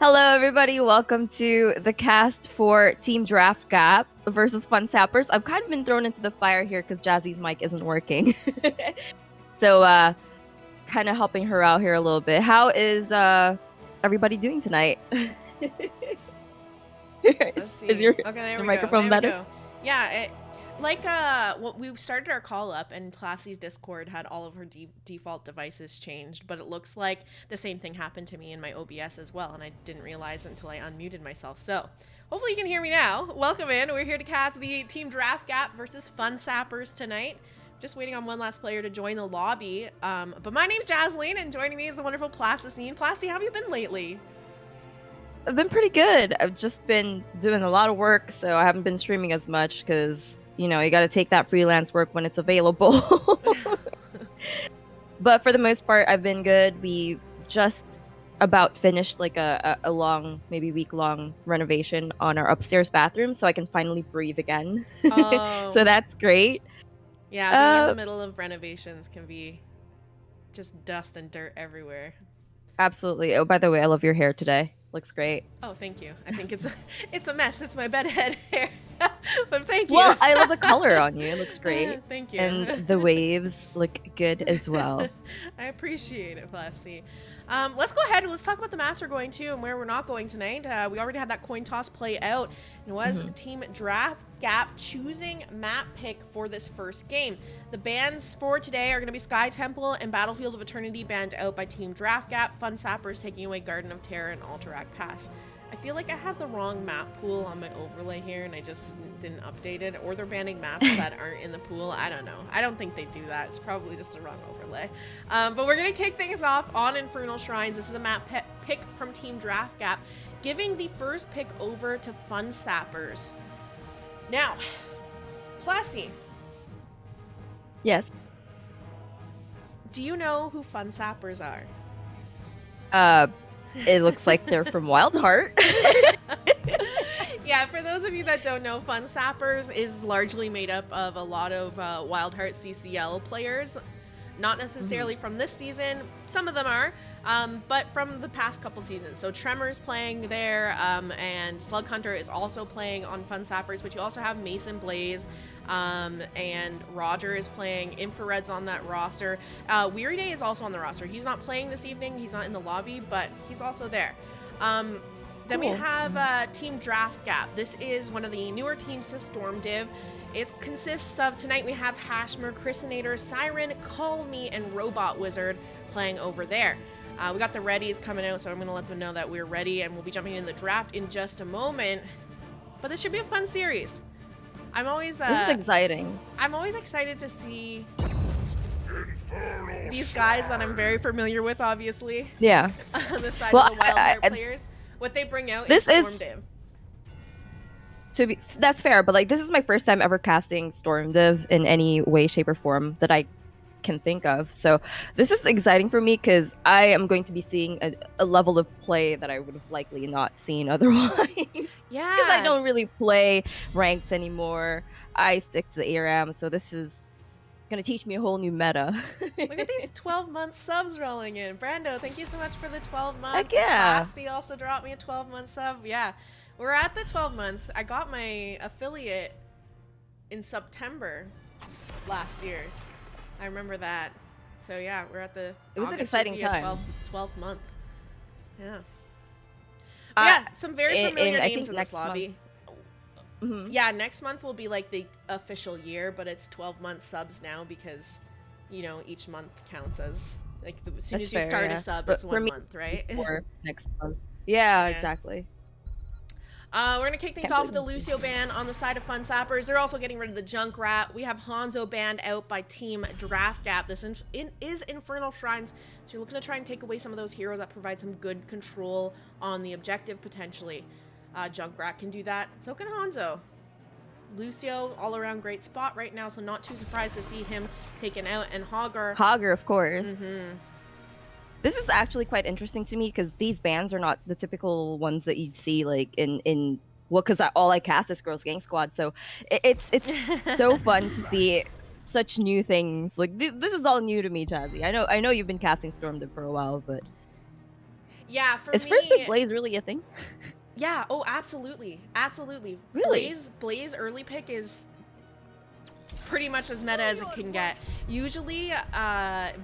Hello, everybody. Welcome to the cast for Team Draft Gap versus Fun Sappers. I've kind of been thrown into the fire here because Jazzy's mic isn't working. So, kind of helping her out here a little bit. How is everybody doing tonight? Let's see. Is your, Okay, there your we go. microphone There we better? go. Yeah, we started our call up and Classy's Discord had all of her default devices changed, but it looks like the same thing happened to me in my OBS as well, and I didn't realize until I unmuted myself. So, hopefully you can hear me now. Welcome in. We're here to cast the Team Draft Gap versus Fun Sappers tonight. Just waiting on one last player to join the lobby. But my name's Jazzalene, and joining me is the wonderful Plasticine. Plasty, how have you been lately? I've been pretty good. I've just been doing a lot of work, so I haven't been streaming as much because, you got to take that freelance work when it's available. But for the most part, I've been good. We just about finished like a long, maybe week-long renovation on our upstairs bathroom, so I can finally breathe again. Oh. So that's great. Yeah, being in the middle of renovations can be just dust and dirt everywhere. Absolutely. Oh, by the way, I love your hair today. Looks great. Oh, thank you. I think it's a mess. It's my bedhead hair. But thank you. Well, I love the color on you. It looks great. Thank you. And the waves look good as well. I appreciate it, Plasty. Let's go ahead and let's talk about the maps we're going to and where we're not going tonight. We already had that coin toss play out. It was Team Draft Gap choosing map pick for this first game. The bans for today are going to be Sky Temple and Battlefield of Eternity banned out by Team Draft Gap. Fun Sappers taking away Garden of Terror and Alterac Pass. I feel like I have the wrong map pool on my overlay here and I just didn't update it, or they're banning maps that aren't in the pool. I don't know. I don't think they do that. It's probably just a wrong overlay. But we're going to kick things off on Infernal Shrines. This is a map pick from Team Draft Gap, giving the first pick over to Fun Sappers. Now, Plasty. Yes. Do you know who Fun Sappers are? It looks like they're from Wild Heart. Yeah, for those of you that don't know, Fun Sappers is largely made up of a lot of Wild Heart CCL players. Not necessarily from this season, some of them are, but from the past couple seasons. So Tremor's playing there, and Slug Hunter is also playing on Fun Sappers, but you also have Mason Blaze, and Roger is playing. Infrared's on that roster. Weary Day is also on the roster. He's not playing this evening, he's not in the lobby, but he's also there. Then we have Team Draft Gap. This is one of the newer teams to Storm Div. It consists of, tonight we have Hashmer, Christenator, Siren, Call Me, and Robot Wizard playing over there. We got the readies coming out, so I'm going to let them know that we're ready, and we'll be jumping into the draft in just a moment. But this should be a fun series. I'm always... this is exciting. I'm always excited to see these guys that I'm very familiar with, obviously. Yeah. On the side of the Wild Heart players. What they bring out is Storm Div. That's fair, but like this is my first time ever casting Storm Div in any way, shape, or form that I can think of. So this is exciting for me because I am going to be seeing a level of play that I would have likely not seen otherwise. Yeah. Because I don't really play ranked anymore. I stick to the ARAM, so this is going to teach me a whole new meta. Look at these 12-month subs rolling in. Brando, thank you so much for the 12 months. Heck yeah. Basti also dropped me a 12-month sub. Yeah. We're at the 12 months. I got my affiliate in September last year. I remember that. So yeah, we're at the... It was an exciting time. 12th month. Yeah. Yeah, some very familiar names in this lobby. Yeah, next month will be like the official year, but it's 12-month subs now because, each month counts as... Like, as soon as you start a sub, it's 1 month, right? Or next month. Yeah, exactly. We're going to kick things off with the Lucio ban on the side of Fun Sappers. They're also getting rid of the Junkrat. We have Hanzo banned out by Team Draft Gap. This is Infernal Shrines, so you're looking to try and take away some of those heroes that provide some good control on the objective, potentially. Junkrat can do that. So can Hanzo. Lucio, all around great spot right now, so not too surprised to see him taken out. And Hogger, of course. This is actually quite interesting to me because these bans are not the typical ones that you'd see like in because all I cast is Girls Gang Squad, so it's so fun to see such new things. Like this is all new to me, Jazzy. I know you've been casting Storm Div for a while, but Yeah, for Is me, first pick Blaze really a thing? yeah, oh, absolutely. Absolutely. Really? Blaze early pick is pretty much as meta as it can get. Usually,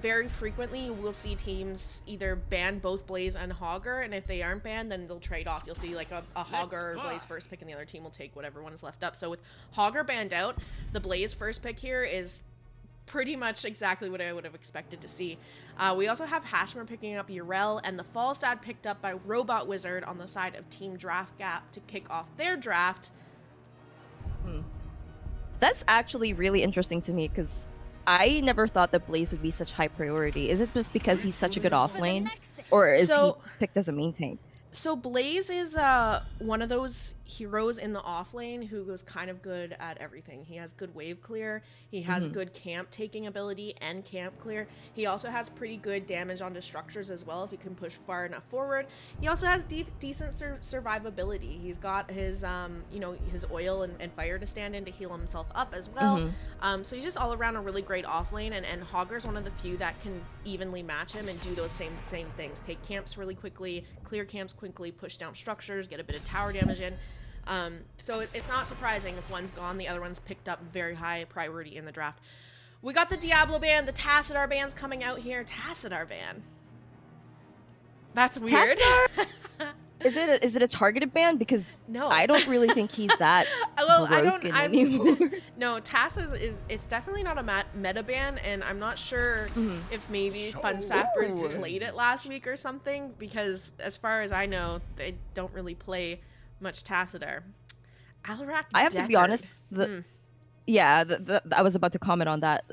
very frequently, we'll see teams either ban both Blaze and Hogger, and if they aren't banned, then they'll trade off. You'll see like a Hogger or Blaze first pick, and the other team will take whatever one is left up. So with Hogger banned out, the Blaze first pick here is pretty much exactly what I would have expected to see. We also have Hashmer picking up Urel, and the Falstad picked up by Robot Wizard on the side of Team Draft Gap to kick off their draft. That's actually really interesting to me because I never thought that Blaze would be such high priority. Is it just because he's such a good offlane, or is he picked as a main tank? So Blaze is one of those heroes in the off lane who was kind of good at everything. He has good wave clear, he has good camp taking ability and camp clear. He also has pretty good damage onto structures as well if he can push far enough forward. He also has decent survivability. He's got his his oil and fire to stand in to heal himself up as well. So he's just all around a really great off lane, and Hogger's one of the few that can evenly match him and do those same things. Take camps really quickly, clear camps quickly, push down structures, get a bit of tower damage in. So it's not surprising if one's gone, the other one's picked up very high priority in the draft. We got the Diablo ban, the Tassadar ban's coming out here. Tassadar ban. That's weird. Is it a targeted ban? Because no, I don't really think he's that well, broken anymore. No, Tass is it's definitely not a meta ban, and I'm not sure if maybe Fun Sappers played it last week or something, because as far as I know, they don't really play much Tassadar. Alarak I have Deckard. to be honest. I was about to comment on that.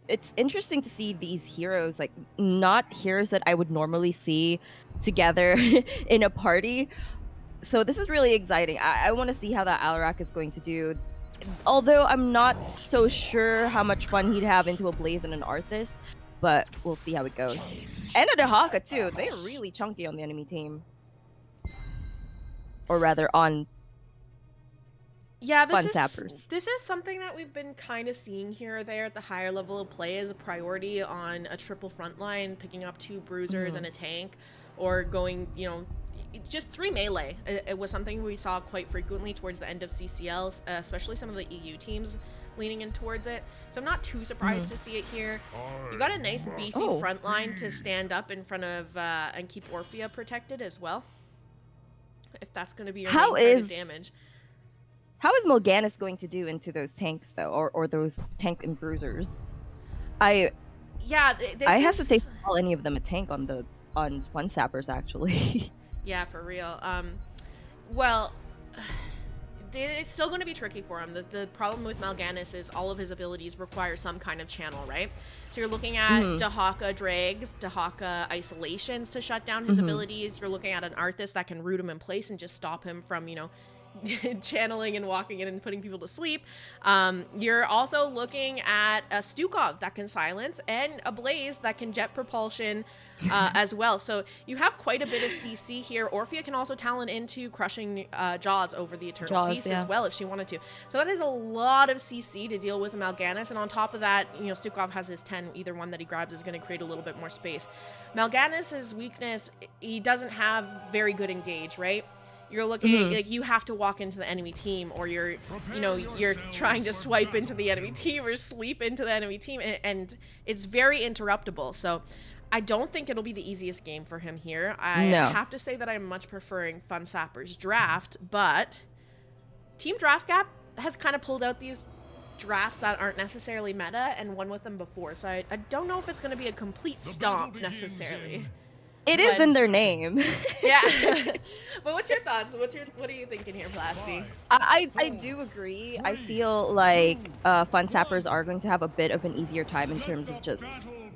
It's interesting to see these heroes, like not heroes that I would normally see together in a party. So this is really exciting. I want to see how that Alarak is going to do. Although I'm not so sure how much fun he'd have into a Blaze and an Arthas, but we'll see how it goes. And a Dehaka too. They're really chunky on the enemy team. Or rather on Fun Sappers. This is something that we've been kind of seeing here or there at the higher level of play as a priority on a triple front line, picking up 2 bruisers and a tank, or going, just 3 melee. It was something we saw quite frequently towards the end of CCL, especially some of the EU teams leaning in towards it. So I'm not too surprised to see it here. You got a nice beefy front line to stand up in front of and keep Orphea protected as well, if that's going to be your main target damage. How is Morganis going to do into those tanks though, or those tank and bruisers? I hesitate to call any of them a tank on Fun Sappers actually. Yeah, for real. Well, it's still going to be tricky for him. The problem with Mal'Ganis is all of his abilities require some kind of channel, right? So you're looking at Dehaka drags, Dehaka isolations to shut down his abilities. You're looking at an Arthas that can root him in place and just stop him from, channeling and walking in and putting people to sleep. You're also looking at a Stukov that can silence and a Blaze that can jet propulsion as well. So you have quite a bit of CC here. Orphea can also talent into crushing Jaws over the Eternal Feast as well if she wanted to. So that is a lot of CC to deal with Mal'Ganis, and on top of that, Stukov has his 10. Either one that he grabs is going to create a little bit more space. Mal'Ganis' weakness, he doesn't have very good engage, right? You're looking like you have to walk into the enemy team, or you're trying to swipe into the enemy team or sleep into the enemy team, and it's very interruptible. So I don't think it'll be the easiest game for him here. I have to say that I'm much preferring Fun Sappers draft, but Team Draft Gap has kind of pulled out these drafts that aren't necessarily meta and won with them before. So I don't know if it's going to be a complete stomp necessarily. It is in their name. Yeah. But what's your thoughts? What are you thinking here, Plasty? I do agree. I feel like Fun Sappers are going to have a bit of an easier time in terms of just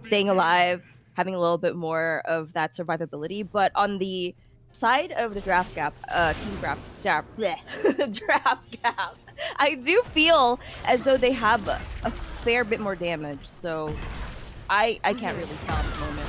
staying alive, having a little bit more of that survivability. But on the side of the draft gap, draft gap, I do feel as though they have a fair bit more damage. So I can't really tell at the moment.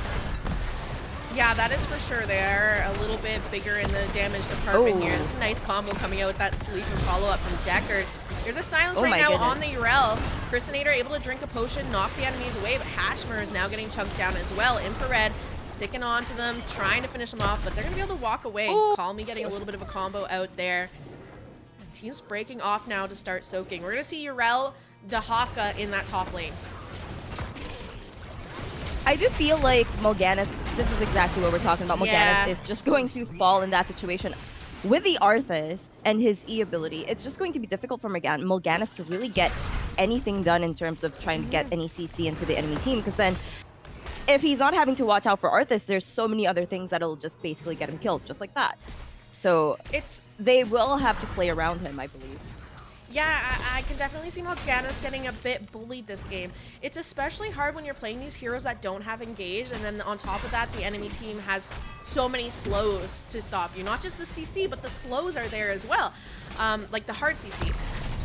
Yeah, that is for sure. They are a little bit bigger in the damage department here. This is a nice combo coming out with that sleep and follow-up from Deckard. There's a silence right now on the Urel. Christinator able to drink a potion, knock the enemies away, but Hashmer is now getting chunked down as well. Infrared sticking on to them, trying to finish them off, but they're going to be able to walk away. Oh. Call Me getting a little bit of a combo out there. And team's breaking off now to start soaking. We're going to see Urel, Dahaka in that top lane. I do feel like Morganis, this is exactly what we're talking about. Morganis Yeah. is just going to fall in that situation. With the Arthas and his E ability, it's just going to be difficult for Morganis to really get anything done in terms of trying to get any CC into the enemy team, because then if he's not having to watch out for Arthas, there's so many other things that'll just basically get him killed, just like that. So they will have to play around him, I believe. Yeah, I can definitely see Morganis getting a bit bullied this game. It's especially hard when you're playing these heroes that don't have engage, and then on top of that, the enemy team has so many slows to stop you. Not just the CC, but the slows are there as well. Like the hard CC.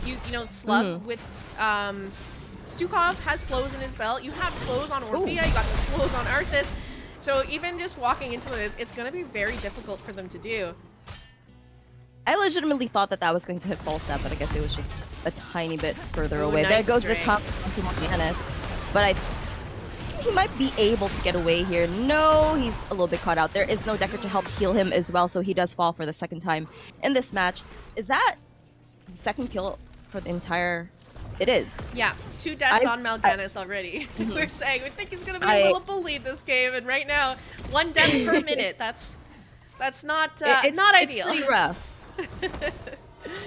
You know, Slug with Stukov has slows in his belt. You have slows on Orphea, you got the slows on Arthas. So even just walking into it, it's going to be very difficult for them to do. I legitimately thought that was going to hit full step, but I guess it was just a tiny bit further away. Nice there goes string. the top onto Morganis, but he might be able to get away here. No, he's a little bit caught out. There is no Decker to help heal him as well, so he does fall for the second time in this match. Is that the second kill for the entire... It is. Yeah, 2 deaths on Morganis already. We're saying we think he's going to be a little bullied this game, and right now, 1 death per minute. That's not not ideal. It's pretty rough.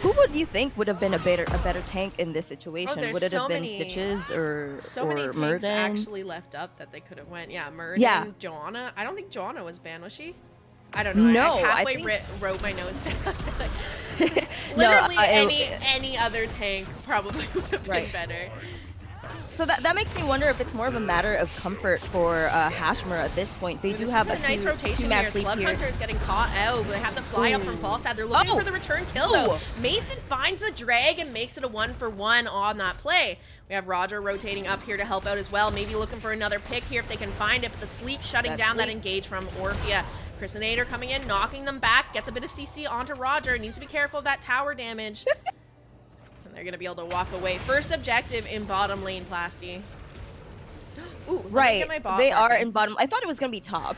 Who would you think would have been a better tank in this situation? Would it have been Stitches or many tanks Murden? actually left up that they could have went? Yeah, Murden, Joanna. I don't think Joanna was banned, was she? I don't know. No, I halfway wrote my notes down. Literally any other tank probably would have been better. So that makes me wonder if it's more of a matter of comfort for Hashmer at this point. They do have a nice rotation here. Slug Hunter is getting caught out. They have the fly up from Falstad. They're looking for the return kill though. Mason finds the drag and makes it a 1-for-1 on that play. We have Roger rotating up here to help out as well. Maybe looking for another pick here if they can find it. But the sleep shutting down that engage from Orphea. Chrisinator coming in, knocking them back. Gets a bit of CC onto Roger. Needs to be careful of that tower damage. And they're going to be able to walk away. First objective in bottom lane, Plasty. Ooh, right, they are in bottom. I thought it was going to be top.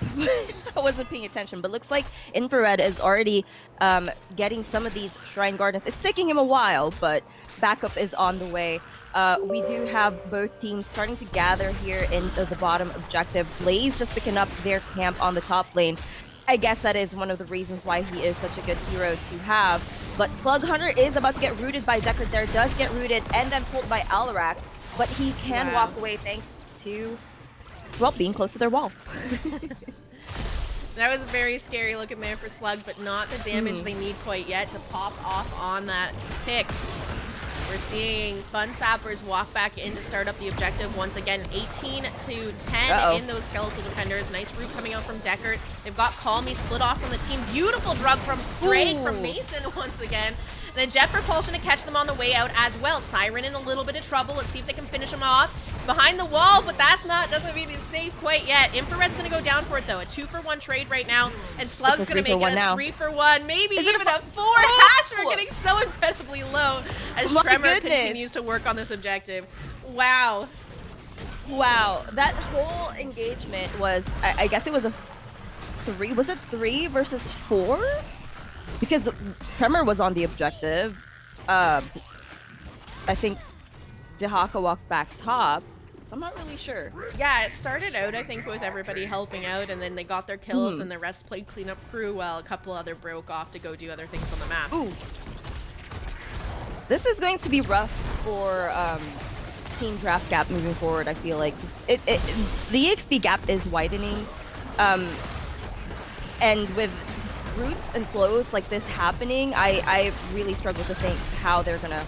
I wasn't paying attention, but looks like Infrared is already getting some of these Shrine Gardens. It's taking him a while, but backup is on the way. We do have both teams starting to gather here in the bottom objective. Blaze just picking up their camp on the top lane. I guess that is one of the reasons why he is such a good hero to have. But Slug Hunter is about to get rooted by Deckard there, does get rooted and then pulled by Alarak, but he can walk away thanks to, well, being close to their wall. That was very scary looking there for Slug, but not the damage they need quite yet to pop off on that pick. We're seeing Fun Sappers walk back in to start up the objective once again. 18 to 10 in those skeletal defenders. Nice root coming out from Deckard. They've got Call Me split off from the team. Beautiful drug from Drake from Mason once again. And then Jet Propulsion to catch them on the way out as well. Siren in a little bit of trouble. Let's see if they can finish him off. It's behind the wall, but doesn't mean he's safe quite yet. Infrared's going to go down for it though. A 2-for-1 trade right now. And Slug's going to make it a 3-for-1. Maybe even a 4. Hashmer getting so incredibly low as Tremor continues to work on this objective. Wow. Wow. That whole engagement was, I guess it was a 3. Was it 3 versus 4? Because Tremor was on the objective. I think Dahaka walked back top. So I'm not really sure. Yeah, it started out, I think, with everybody helping out, and then they got their kills, and the rest played cleanup crew while a couple other broke off to go do other things on the map. Ooh. This is going to be rough for Team Draft Gap moving forward, I feel like. The EXP gap is widening. And with roots and flows like this happening, I really struggle to think how they're gonna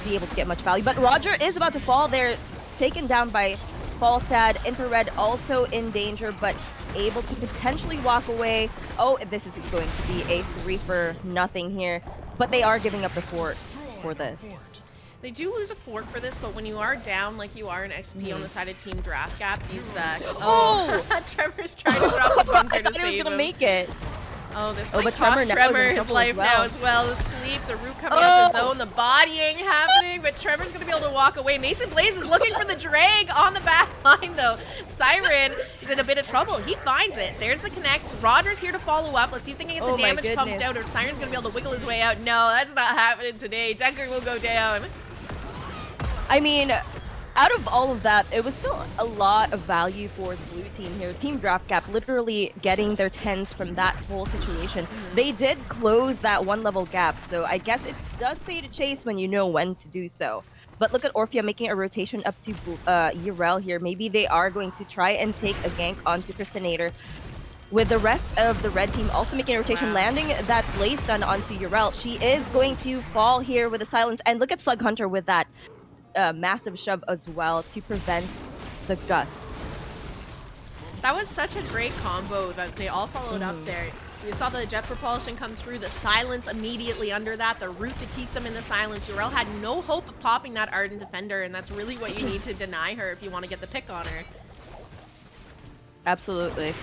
be able to get much value. But Roger is about to fall. They're taken down by Falstad. Infrared also in danger, but able to potentially walk away. Oh, this is going to be a 3-for-0 here. But they are giving up the fort for this. They do lose a fort for this, but when you are down like you are in XP on the side of Team Draft Gap, these Tremor's trying to drop the bunker to save him. I thought he was gonna make it. Oh, this but might cost Tremor his life now as well. The sleep, the root coming out the zone, the bodying happening, but Tremor's gonna be able to walk away. Mason Blaze is looking for the drag on the back line though. Siren is in a bit of trouble. He finds it. There's the connect. Roger's here to follow up. Let's see if they can get the damage pumped out, or Siren's gonna be able to wiggle his way out. No, that's not happening today. Decker will go down. I mean, out of all of that, it was still a lot of value for the blue team here. Team Draft Gap literally getting their 10s from that whole situation. They did close that 1-level gap, so I guess it does pay to chase when you know when to do so. But look at Orphea making a rotation up to Urel here. Maybe they are going to try and take a gank onto Crystinator, with the rest of the red team also making a rotation, landing that Blaze stun onto Urel. She is going to fall here with a silence, and look at Slug Hunter with that massive shove as well to prevent the gust. That was such a great combo that they all followed up there. You saw the jet propulsion come through, the silence immediately under that, the root to keep them in the silence. Urel had no hope of popping that Ardent Defender, and that's really what you need to deny her if you want to get the pick on her. Absolutely.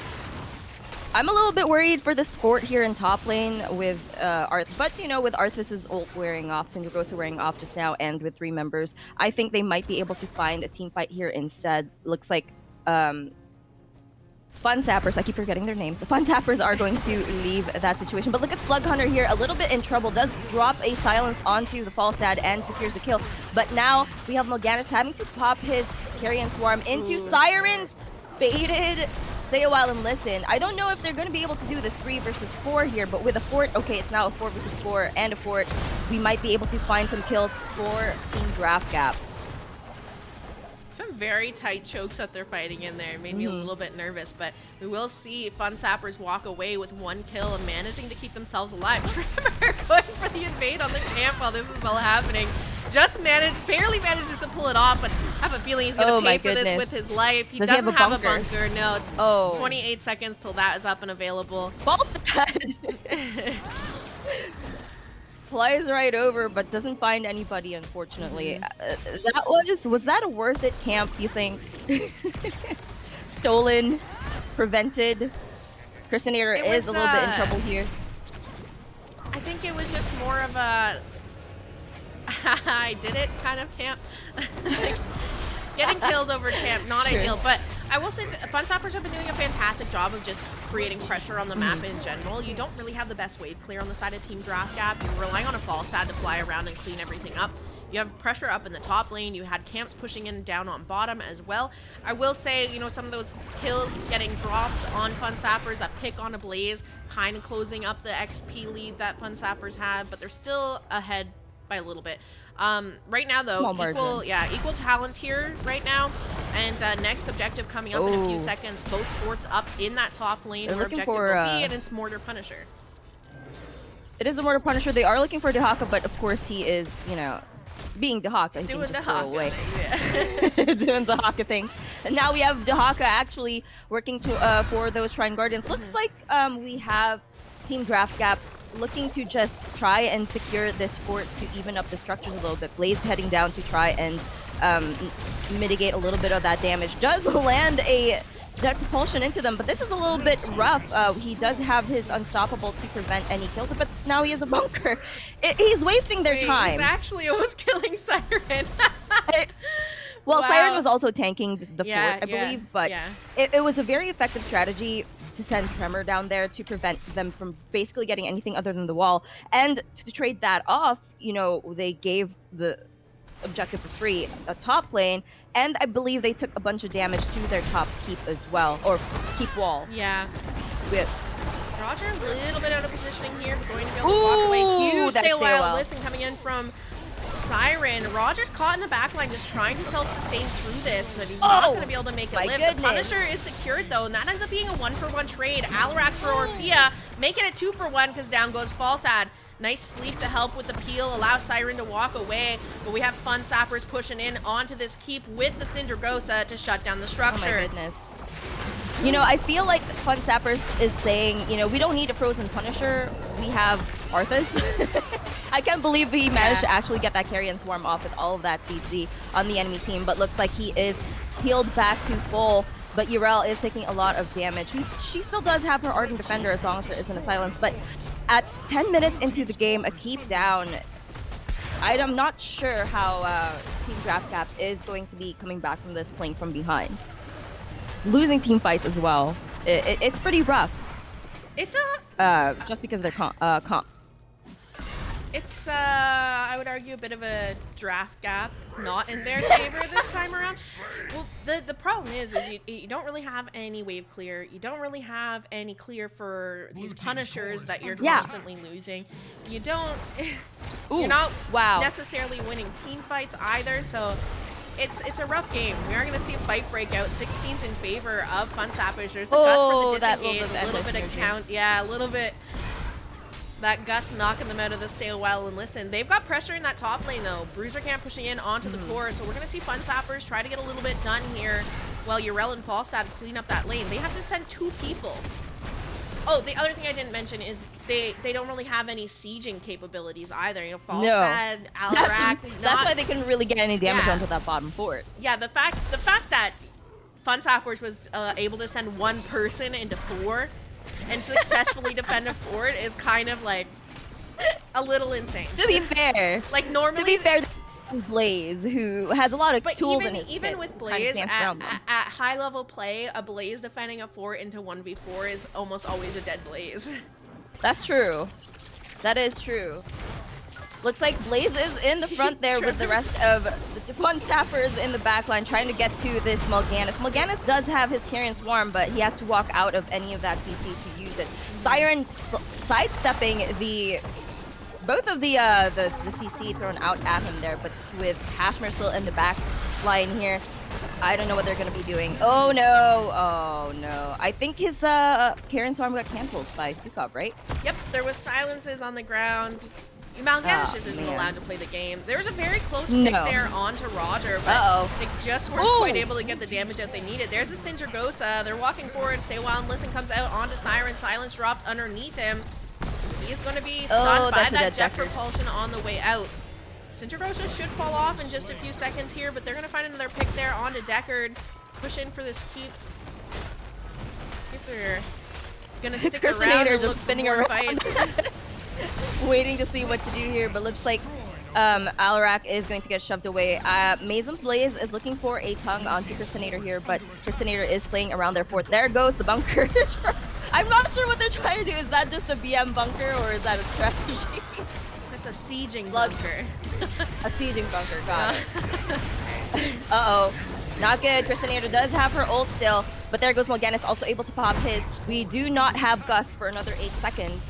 I'm a little bit worried for this fort here in top lane with Arth, but you know, with Arthas's ult wearing off, Syndragosa wearing off just now, and with 3 members, I think they might be able to find a team fight here instead. Looks like Fun Sappers, I keep forgetting their names. The Fun Sappers are going to leave that situation. But look at Slug Hunter here, a little bit in trouble, does drop a silence onto the Falstad and secures a kill. But now we have Morganis having to pop his Carrion Swarm into Sirens, baited. Stay a while and listen. I don't know if they're going to be able to do this 3 versus 4 here, but with a fort, okay, it's now a 4 versus 4 and a fort, we might be able to find some kills for Team Draft Gap. Some very tight chokes that they're fighting in there. It made me a little bit nervous, but we will see Fun Sappers walk away with 1 kill and managing to keep themselves alive. Tremor going for the invade on the camp while this is all happening. Just barely manages to pull it off, but I have a feeling he's going to pay for this with his life. He doesn't have a bunker. No, 28 seconds till that is up and available. Flies right over, but doesn't find anybody, unfortunately. Was that a worth it camp, you think? Stolen, prevented. Crystinator is a little bit in trouble here. I think it was just more of a I did it kind of camp. Getting killed over camp, not ideal, but I will say Fun Sappers have been doing a fantastic job of just creating pressure on the map in general. You don't really have the best wave clear on the side of Team Draft Gap. You're relying on a Falstad to fly around and clean everything up. You have pressure up in the top lane. You had camps pushing in down on bottom as well. I will say, you know, some of those kills getting dropped on Fun Sappers, that pick on a Blaze, kind of closing up the XP lead that Fun Sappers have, but they're still ahead by a little bit. Right now though, equal talent here right now, and next objective coming up in a few seconds. Both forts up in that top lane where objective will be, and it's Mortar Punisher. It is a Mortar Punisher. They are looking for Dehaka, but of course he is, you know, being Dehaka. Doing Dehaka thing, doing Dehaka thing. And now we have Dehaka actually working to for those Shrine Guardians. Looks like we have Team Draft Gap looking to just try and secure this fort to even up the structures a little bit. Blaze heading down to try and mitigate a little bit of that damage. Does land a jet propulsion into them, but this is a little bit rough. He does have his unstoppable to prevent any kills, but now he has a bunker. He's wasting their time. He's actually almost killing Siren. Well, wow. Siren was also tanking the fort, I believe, but it was a very effective strategy to send Tremor down there to prevent them from basically getting anything other than the wall. And to trade that off, you know, they gave the objective for free, a top lane, and I believe they took a bunch of damage to their top keep as well, or keep wall. Yeah. With Roger a little bit out of positioning here, but going to be able to walk away. Huge stay a while listen coming in from Siren. Roger's caught in the backline just trying to self-sustain through this, but he's not going to be able to make it live. The Punisher is secured though, and that ends up being a 1-for-1 trade. Alarak for Orphea, making it 2-for-1 because down goes Falstad. Nice sleep to help with the peel, allow Siren to walk away, but we have Fun Sappers pushing in onto this keep with the Syndragosa to shut down the structure. Oh my goodness. You know, I feel like Fun Sappers is saying, you know, we don't need a Frozen Punisher, we have Arthas. I can't believe he managed to actually get that Carrion Swarm off with all of that CC on the enemy team, but looks like he is healed back to full. but Urel is taking a lot of damage. She still does have her Ardent Defender as long as there isn't a silence, but at 10 minutes into the game, a keep down, I'm not sure how Team Draft Gap is going to be coming back from this playing from behind. Losing team fights as well. It's pretty rough. It's just because they're comp. It's, I would argue, a bit of a draft gap, not in their favor this time around. Well, the problem is you don't really have any wave clear. You don't really have any clear for these punishers that you're constantly losing. You don't, you're not necessarily winning team fights either, so it's a rough game. We are going to see a fight break out. 16's in favor of Fun Sappers. There's the Gus for the disengage, a little bit of count. Yeah, a little bit. That Gus knocking them out of the stay a while and listen. They've got pressure in that top lane though. Bruiser Camp pushing in onto the core, so we're gonna see Fun Sappers try to get a little bit done here while Urel and Falstad clean up that lane. They have to send 2 people. Oh, the other thing I didn't mention is they don't really have any sieging capabilities either. You know, Falstad, Alarak. That's why they couldn't really get any damage onto that bottom fort. Yeah, the fact that Fun Sappers was able to send 1 person into 4 and successfully defend a fort is kind of like a little insane. To be fair, like normally, to be fair, Blaze, who has a lot of tools in his even with Blaze at high level play, a Blaze defending a fort into 1v4 is almost always a dead Blaze. That's true. That is true. Looks like Blaze is in the front there with the rest of the Fun Sappers in the backline trying to get to this Mal'Ganis. Mal'Ganis does have his Carrion Swarm, but he has to walk out of any of that CC to use it. Siren sidestepping both of the CC thrown out at him there, but with Hashmer still in the back line here, I don't know what they're going to be doing. Oh no, oh no. I think his Carrion Swarm got canceled by Stukov, right? Yep, there was silences on the ground. Mal'Ganis isn't allowed to play the game. There was a very close pick there onto Roger, but they just weren't quite able to get the damage out they needed. There's a Sindragosa. They're walking forward. Stay a while and listen comes out onto Siren. Silence dropped underneath him. He's going to be stunned by that jet propulsion on the way out. Sindragosa should fall off in just a few seconds here, but they're going to find another pick there onto Deckard. Push in for this keep. If they're going to stick around and look spinning around. Waiting to see what to do here, but looks like Alarak is going to get shoved away. Maze and Blaze is looking for a tongue onto Crystinator here, but Crystinator is playing around their fort. There goes the bunker. I'm not sure what they're trying to do. Is that just a BM bunker or is that a strategy? That's a sieging bunker. A sieging bunker, got it. Uh-oh. Not good. Crystinator does have her ult still, but there goes Mal'Ganis, also able to pop his. We do not have Gus for another 8 seconds.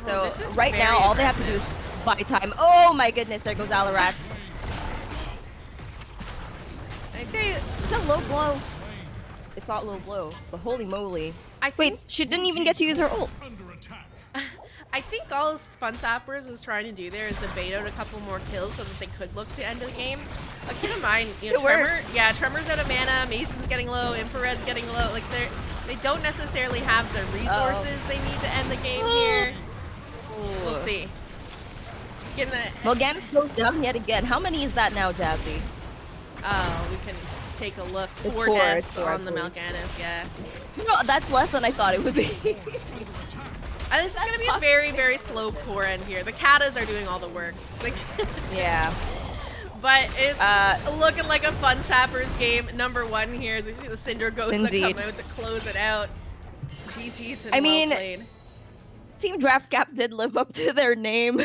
So right now, all they have to do is buy time. Oh my goodness, there goes Alarak. Is that low blow? It's not low blow, but holy moly. Wait, she didn't even get to use her ult. I think all Fun Sappers was trying to do there is to bait out a couple more kills so that they could look to end the game. Keep in mind, you know, Tremor's out of mana, Mason's getting low, Infrared's getting low. Like they don't necessarily have the resources they need to end the game here. We'll see. Mal'Ganis goes down yet again. How many is that now, Jazzy? We can take a look. 4 deaths on the Mal'Ganis, yeah. No, that's less than I thought it would be. This is going to be a very, very slow core end here. The Katas are doing all the work. Yeah. But it's looking like a Fun Sappers game #1 here as we see the Sindragosa come out to close it out. GG's and well played. Team Draft Gap did live up to their name.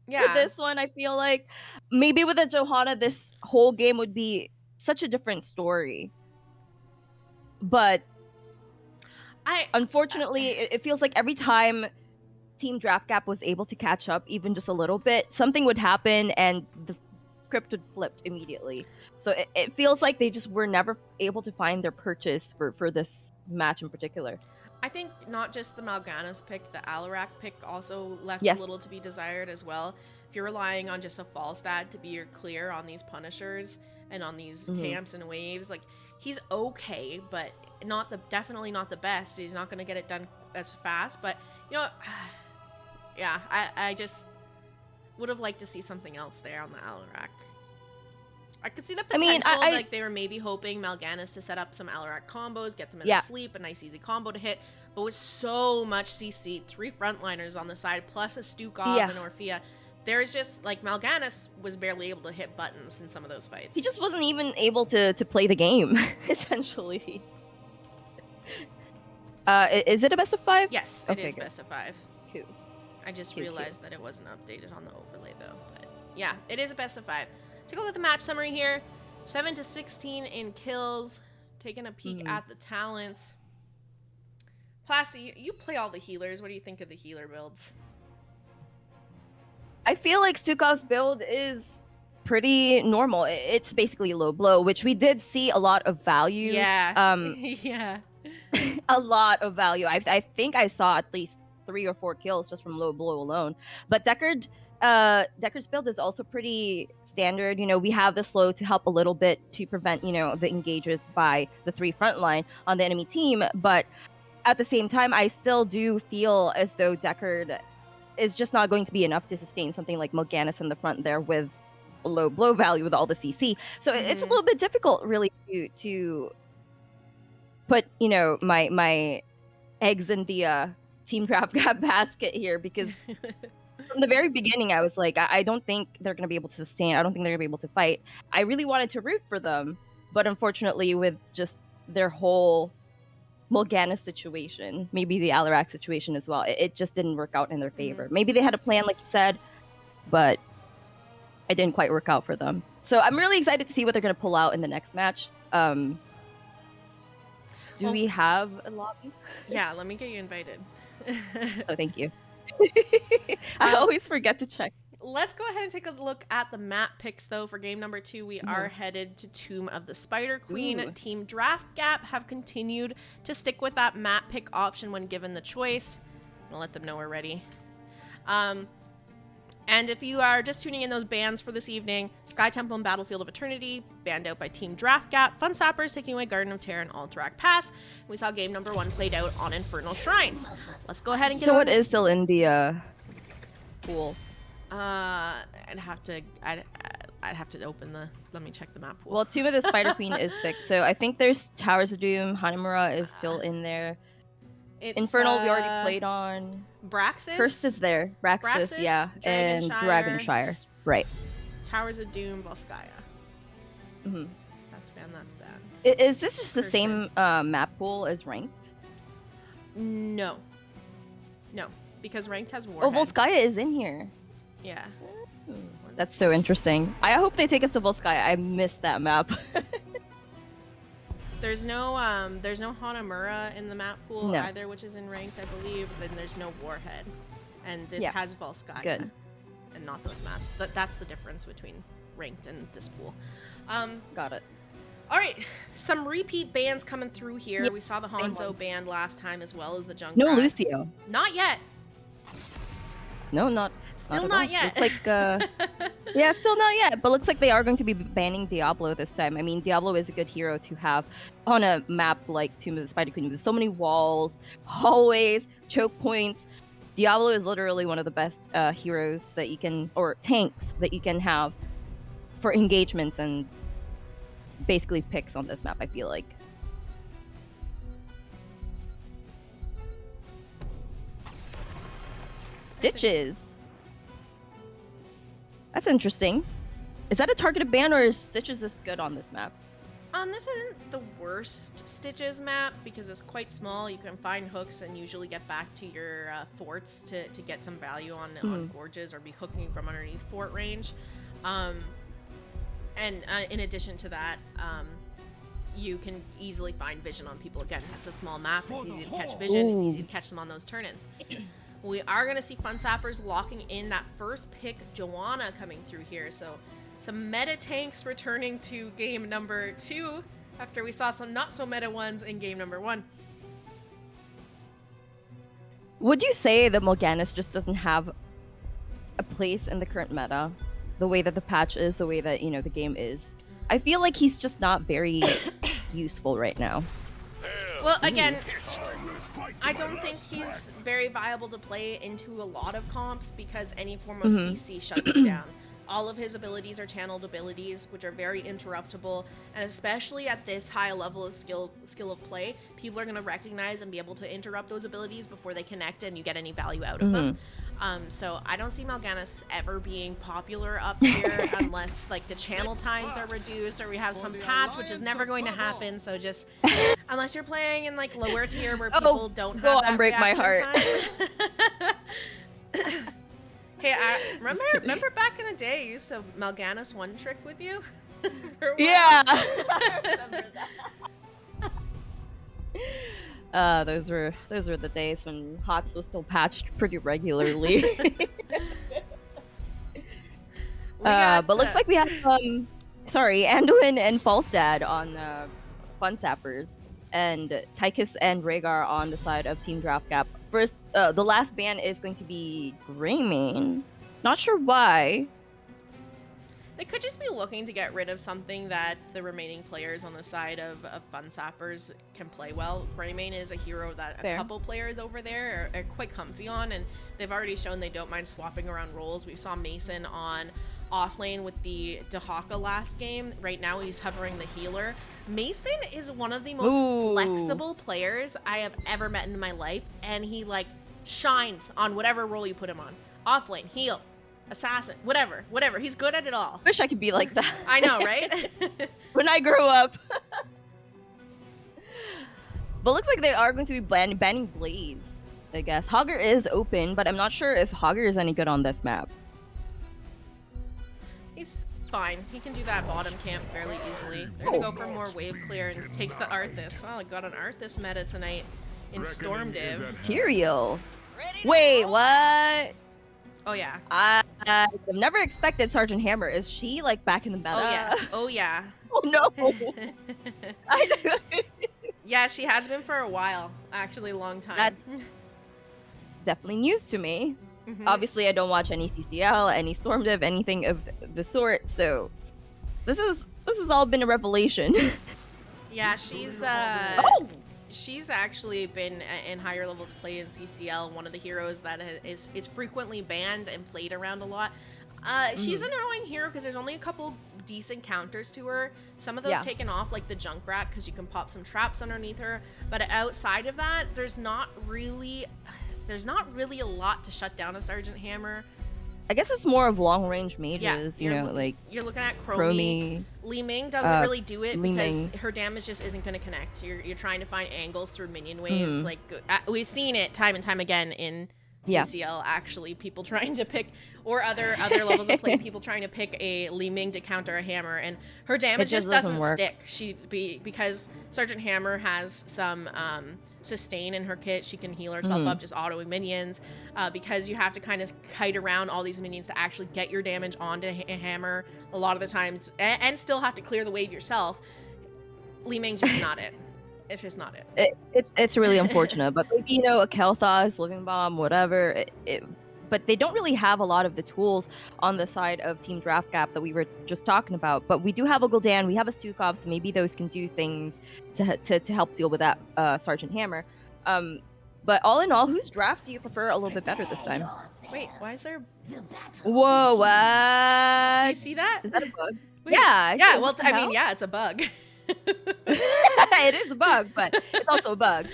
Yeah. For this one, I feel like maybe with a Johanna, this whole game would be such a different story. But unfortunately, it feels like every time Team Draft Gap was able to catch up, even just a little bit, something would happen and the script would flip immediately. So it feels like they just were never able to find their purchase for this match in particular. I think not just the Mal'Ganis pick, the Alarak pick also left a little to be desired as well. If you're relying on just a Falstad to be your clear on these punishers and on these camps and waves, like he's okay, but definitely not the best. He's not going to get it done as fast, but you know, yeah, I just would have liked to see something else there on the Alarak. I could see the I mean, potential, like they were maybe hoping Mal'Ganis to set up some Alarak combos, get them in the sleep, a nice easy combo to hit. But with so much CC, 3 frontliners on the side, plus a Stukov and Orphea, there's just, like, Mal'Ganis was barely able to hit buttons in some of those fights. He just wasn't even able to play the game, essentially. Is it a best of 5? Yes, it is best of 5. Cool. I just realized that it wasn't updated on the overlay, though. But yeah, it is a best of 5. Take a look at the match summary here. 7-16 in kills. Taking a peek at the talents. Plasty, you play all the healers. What do you think of the healer builds? I feel like Stukov's build is pretty normal. It's basically low blow, which we did see a lot of value. Yeah. Yeah. A lot of value. I think I saw at least 3 or 4 kills just from low blow alone. But Deckard's build is also pretty standard. You know, we have the slow to help a little bit to prevent, you know, the engages by the 3 frontline on the enemy team. But at the same time, I still do feel as though Deckard is just not going to be enough to sustain something like Mal'Ganis in the front there with a low blow value with all the CC. So it's a little bit difficult, really, to put, you know, my eggs in the Team Draft Gap basket here, because from the very beginning, I was like, I don't think they're going to be able to sustain. I don't think they're going to be able to fight. I really wanted to root for them, but unfortunately, with just their whole Mal'Ganis situation, maybe the Alarak situation as well, it just didn't work out in their favor. Maybe they had a plan, like you said, but it didn't quite work out for them. So I'm really excited to see what they're going to pull out in the next match. Do we have a lobby? Yeah, let me get you invited. Oh, thank you. I always forget to check. Let's go ahead and take a look at the map picks, though. For game number 2, we are headed to Tomb of the Spider Queen. Team Draft Gap have continued to stick with that map pick option when given the choice. I'll let them know we're ready. And if you are just tuning in, those bans for this evening: Sky Temple and Battlefield of Eternity, banned out by Team Draft Gap. Fun Sappers taking away Garden of Terror and Alterac Pass. We saw game number 1 played out on Infernal Shrines. Let's go ahead and get So what is still in the pool? I'd have to open the, let me check the map pool. Well, Tomb of the Spider Queen is picked, so I think there's Towers of Doom. Hanamura is still in there. Infernal we already played on. Braxis? Cursed is there. Braxis, yeah. And Dragonshire. Right. Towers of Doom, Volskaya. Mm-hmm. That's bad. Is this just the same map pool as Ranked? No. No, because Ranked has Warhead. Oh, Volskaya is in here. Yeah. That's so interesting. I hope they take us to Volskaya. I missed that map. There's no Hanamura in the map pool either, which is in Ranked, I believe. Then there's no Warhead, and this has Volskaya. Good. And not those maps. That's the difference between Ranked and this pool. Got it. All right, some repeat bans coming through here. We saw the Hanzo band last time, as well as the Junkrat. No Lucio. Not yet. No, not yet. Looks like yeah, still not yet. But looks like they are going to be banning Diablo this time. I mean, Diablo is a good hero to have on a map like Tomb of the Spider Queen with so many walls, hallways, choke points. Diablo is literally one of the best heroes that you can, or tanks that you can have for engagements and basically picks on this map, I feel like. Stitches. That's interesting. Is that a targeted ban, or is Stitches just good on this map? This isn't the worst Stitches map because it's quite small. You can find hooks and usually get back to your forts to get some value on gorges or be hooking from underneath fort range. And in addition to that, you can easily find vision on people. Again, it's a small map. It's easy to catch vision. It's easy to catch them on those turn-ins. We are going to see Fun Sappers locking in that first pick, Joanna, coming through here. So some meta tanks returning to game number 2 after we saw some not so meta ones in game number 1. Would you say that Mal'Ganis just doesn't have a place in the current meta? The way that the patch is, the way that, you know, the game is. I feel like he's just not very useful right now. Well, again, I don't think he's very viable to play into a lot of comps because any form of CC shuts him down. All of his abilities are channeled abilities, which are very interruptible, and especially at this high level of skill of play, people are going to recognize and be able to interrupt those abilities before they connect and you get any value out of them. So I don't see Mal'Ganis ever being popular up here unless like the channel times are reduced or we have some patch, which is never going to happen. So just unless you're playing in like lower tier where people don't have that break my heart. Time. Hey, remember back in the day, you used to Mal'Ganis one trick with you? Yeah. I remember that. Those were the days when HOTS was still patched pretty regularly. But looks like we have Anduin and Falstad on Fun Sappers, and Tychus and Rhaegar on the side of Team Draft Gap. First, the last ban is going to be Greymane. Not sure why. They could just be looking to get rid of something that the remaining players on the side of Fun Sappers can play well. Greymane is a hero that a couple players over there are quite comfy on, and they've already shown they don't mind swapping around roles. We saw Mason on offlane with the Dahaka last game. Right now he's hovering the healer. Mason is one of the most flexible players I have ever met in my life, and he like shines on whatever role you put him on. Offlane, heal, assassin, whatever. He's good at it all. Wish I could be like that. I know, right? When I grow up. But looks like they are going to be banning Blaze, I guess. Hogger is open, but I'm not sure if Hogger is any good on this map. He's fine. He can do that bottom camp fairly easily. They're gonna go for more wave clear and take the Arthas. Well, I got an Arthas meta tonight in Storm Div. Material. Wait, what? Oh yeah. I've never expected Sergeant Hammer. Is she like back in the meta? Oh yeah. Oh yeah. Oh no. I know. Yeah, she has been for a while. Actually, a long time. That's definitely news to me. Obviously, I don't watch any CCL, any Storm Div, anything of the sort. So this has all been a revelation. Yeah, she's actually been in higher levels play in CCL. One of the heroes that is frequently banned and played around a lot. She's an annoying hero because there's only a couple decent counters to her. Some of those taken off, like the Junkrat, because you can pop some traps underneath her. But outside of that, there's not really a lot to shut down a Sergeant Hammer. I guess it's more of long-range mages, like you're looking at Chromie. Li Ming doesn't really do it because her damage just isn't going to connect. You're trying to find angles through minion waves. Like we've seen it time and time again in CCL. Actually, people trying to pick, or other levels of play, people trying to pick a Li Ming to counter a hammer, and her damage just doesn't stick. Because Sergeant Hammer has some sustain in her kit. She can heal herself up just autoing minions, because you have to kind of kite around all these minions to actually get your damage onto a hammer a lot of the times, and still have to clear the wave yourself. Li Ming's just not it. It's just not it. It's really unfortunate, but maybe a Kel'Thas, Living Bomb, whatever. But they don't really have a lot of the tools on the side of Team Draft Gap that we were just talking about. But we do have a Gul'dan, we have a Stukov, so maybe those can do things to help deal with that Sergeant Hammer. But all in all, whose draft do you prefer a little bit better this time? Wait, why is there? Whoa, what? Do you see that? Is that a bug? Wait, yeah. Yeah. Well, I mean, yeah, it's a bug. It is a bug, but it's also a bug.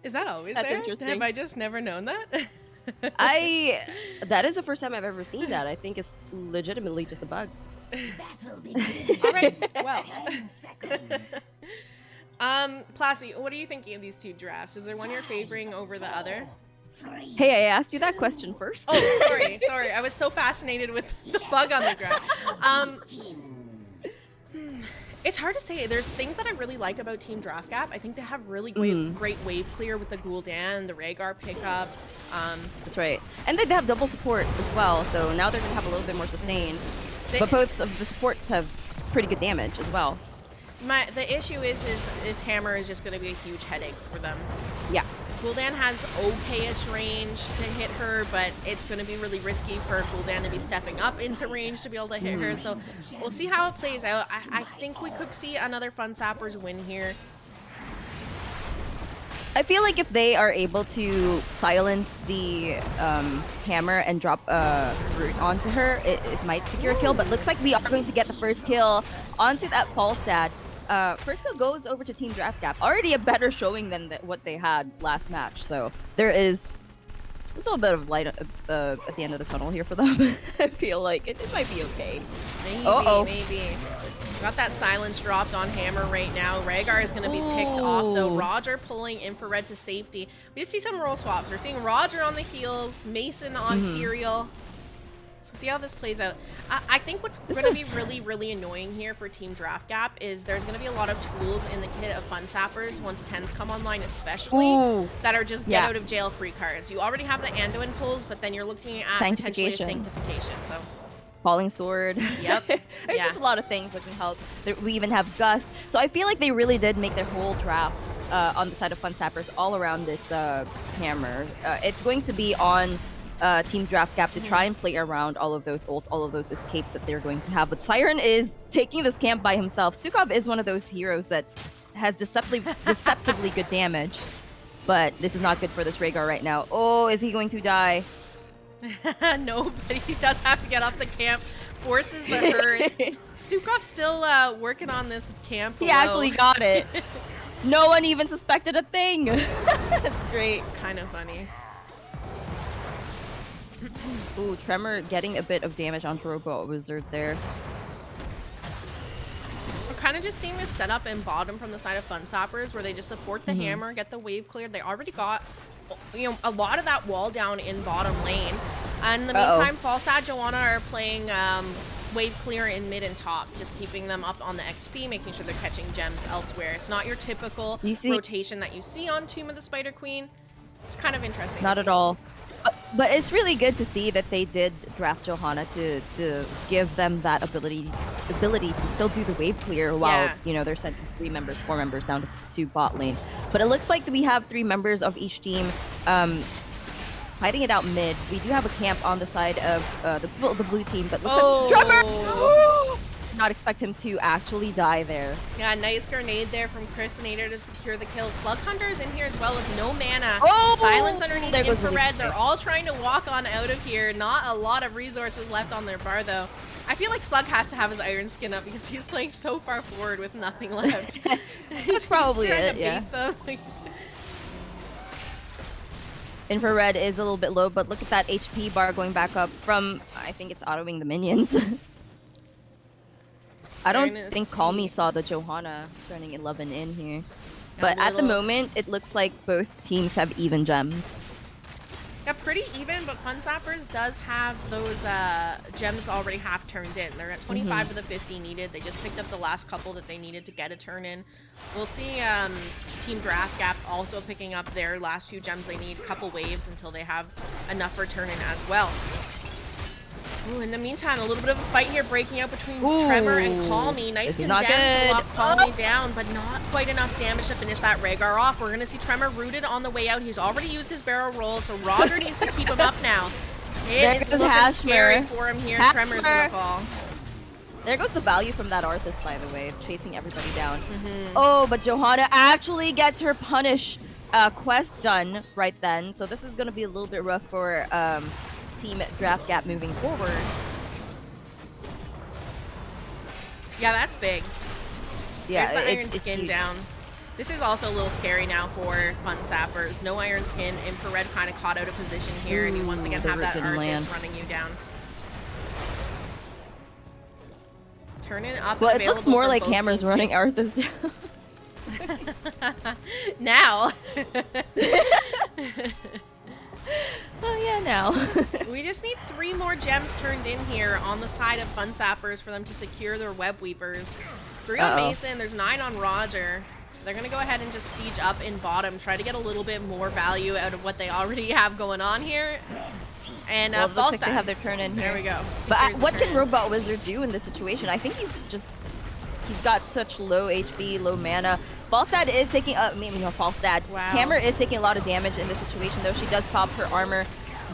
Is that always That's there? interesting. Have I just never known that? That is the first time I've ever seen that. I think it's legitimately just a bug. All right. Well. Plasty, what are you thinking of these two drafts? Is there one you're favoring over the other? Hey, I asked you that question first. Oh, sorry. I was so fascinated with the bug on the ground. It's hard to say. There's things that I really like about Team Draft Gap. I think they have really great wave clear with the Gul'dan, the Rhaegar pickup. That's right. And they have double support as well, so now they're going to have a little bit more sustain. But both of the supports have pretty good damage as well. The issue is Hammer is just going to be a huge headache for them. Yeah. Gul'dan has okay-ish range to hit her, but it's going to be really risky for Gul'dan to be stepping up into range to be able to hit her. So we'll see how it plays out. I think we could see another Fun Sappers win here. I feel like if they are able to silence the hammer and drop a root onto her, it might secure a kill. But looks like we are going to get the first kill onto that Falstad. First kill goes over to Team Draft Gap. Already a better showing than what they had last match. So there is a little bit of light at the end of the tunnel here for them. I feel like it might be okay. Maybe. Got that silence dropped on Hammer right now. Rhaegar is going to be picked off, though. Roger pulling Infrared to safety. We just see some role swaps. We're seeing Roger on the heels, Mason on Tyrael. So see how this plays out. I think what's going to be really, really annoying here for Team Draft Gap is there's going to be a lot of tools in the kit of Fun Sappers once 10s come online, especially, that are just get out of jail free cards. You already have the Anduin pulls, but then you're looking at potentially a Sanctification. So. Falling Sword. Yep. There's just a lot of things that can help. We even have Gust. So I feel like they really did make their whole draft on the side of Fun Sappers all around this hammer. It's going to be on Team Draft Gap to try and play around all of those ults, all of those escapes that they're going to have. But Siren is taking this camp by himself. Sukov is one of those heroes that has deceptively good damage. But this is not good for this Rhaegar right now. Oh, is he going to die? No, but he does have to get off the camp. Forces the hurt. Stukov's still working on this camp below. He actually got it. No one even suspected a thing. That's great. It's kind of funny. Ooh, Tremor getting a bit of damage onto Robot Wizard there. We're kind of just seeing this setup in bottom from the side of Fun Sappers where they just support the hammer, get the wave cleared. They already got a lot of that wall down in bottom lane. And in the meantime, Falstad, Joanna are playing wave clear in mid and top, just keeping them up on the XP, making sure they're catching gems elsewhere. It's not your typical rotation that you see on Tomb of the Spider Queen. It's kind of interesting. Not at all. But it's really good to see that they did draft Johanna to give them that ability to still do the wave clear while they're sending 4 members down to bot lane. But it looks like we have 3 members of each team fighting it out mid. We do have a camp on the side of the blue team, but looks like Tremor! Not expect him to actually die there. Yeah, nice grenade there from Chrisinator to secure the kill. Slug Hunter's in here as well with no mana. Silence underneath Infrared. They're all trying to walk on out of here. Not a lot of resources left on their bar, though. I feel like Slug has to have his Iron Skin up because he's playing so far forward with nothing left. That's probably it, yeah. Infrared is a little bit low, but look at that HP bar going back up from, I think it's autoing the minions. I don't think Call Me saw the Johanna turning 11 in here. But at the moment, it looks like both teams have even gems. Yeah, pretty even, but Fun Sappers does have those gems already half turned in. They're at 25 of the 50 needed. They just picked up the last couple that they needed to get a turn in. We'll see Team Draft Gap also picking up their last few gems they need, couple waves until they have enough for turn in as well. Ooh, in the meantime, a little bit of a fight here breaking out between Tremor and Call Me. Nice condemn to lock Call Me down, but not quite enough damage to finish that Rhaegar off. We're going to see Tremor rooted on the way out. He's already used his barrel roll, so Roger needs to keep him up now. It's looking scary for him here. Tremor's going to fall. There goes the value from that Arthas, by the way, chasing everybody down. Oh, but Johanna actually gets her punish quest done right then, so this is going to be a little bit rough for Team Draft Gap moving forward. Yeah, that's big. Yeah, there's the Iron Skin down. This is also a little scary now for Fun Sappers. No Iron Skin. Infrared kind of caught out of position here, and you once again have that Arthas running you down. Turning up. Well, it looks more like Hammer's running Arthas down. Now. Oh yeah, now. We just need 3 more gems turned in here on the side of Fun Sappers for them to secure their Web Weavers. 3 on Mason, there's 9 on Roger. They're going to go ahead and just siege up in bottom, try to get a little bit more value out of what they already have going on here. And well, it looks like they have their turn in here. There we go. But what can Robot Wizard do in this situation? I think he's got such low HP, low mana. Falstad is taking Falstad. Wow. Hammer is taking a lot of damage in this situation, though. She does pop her armor,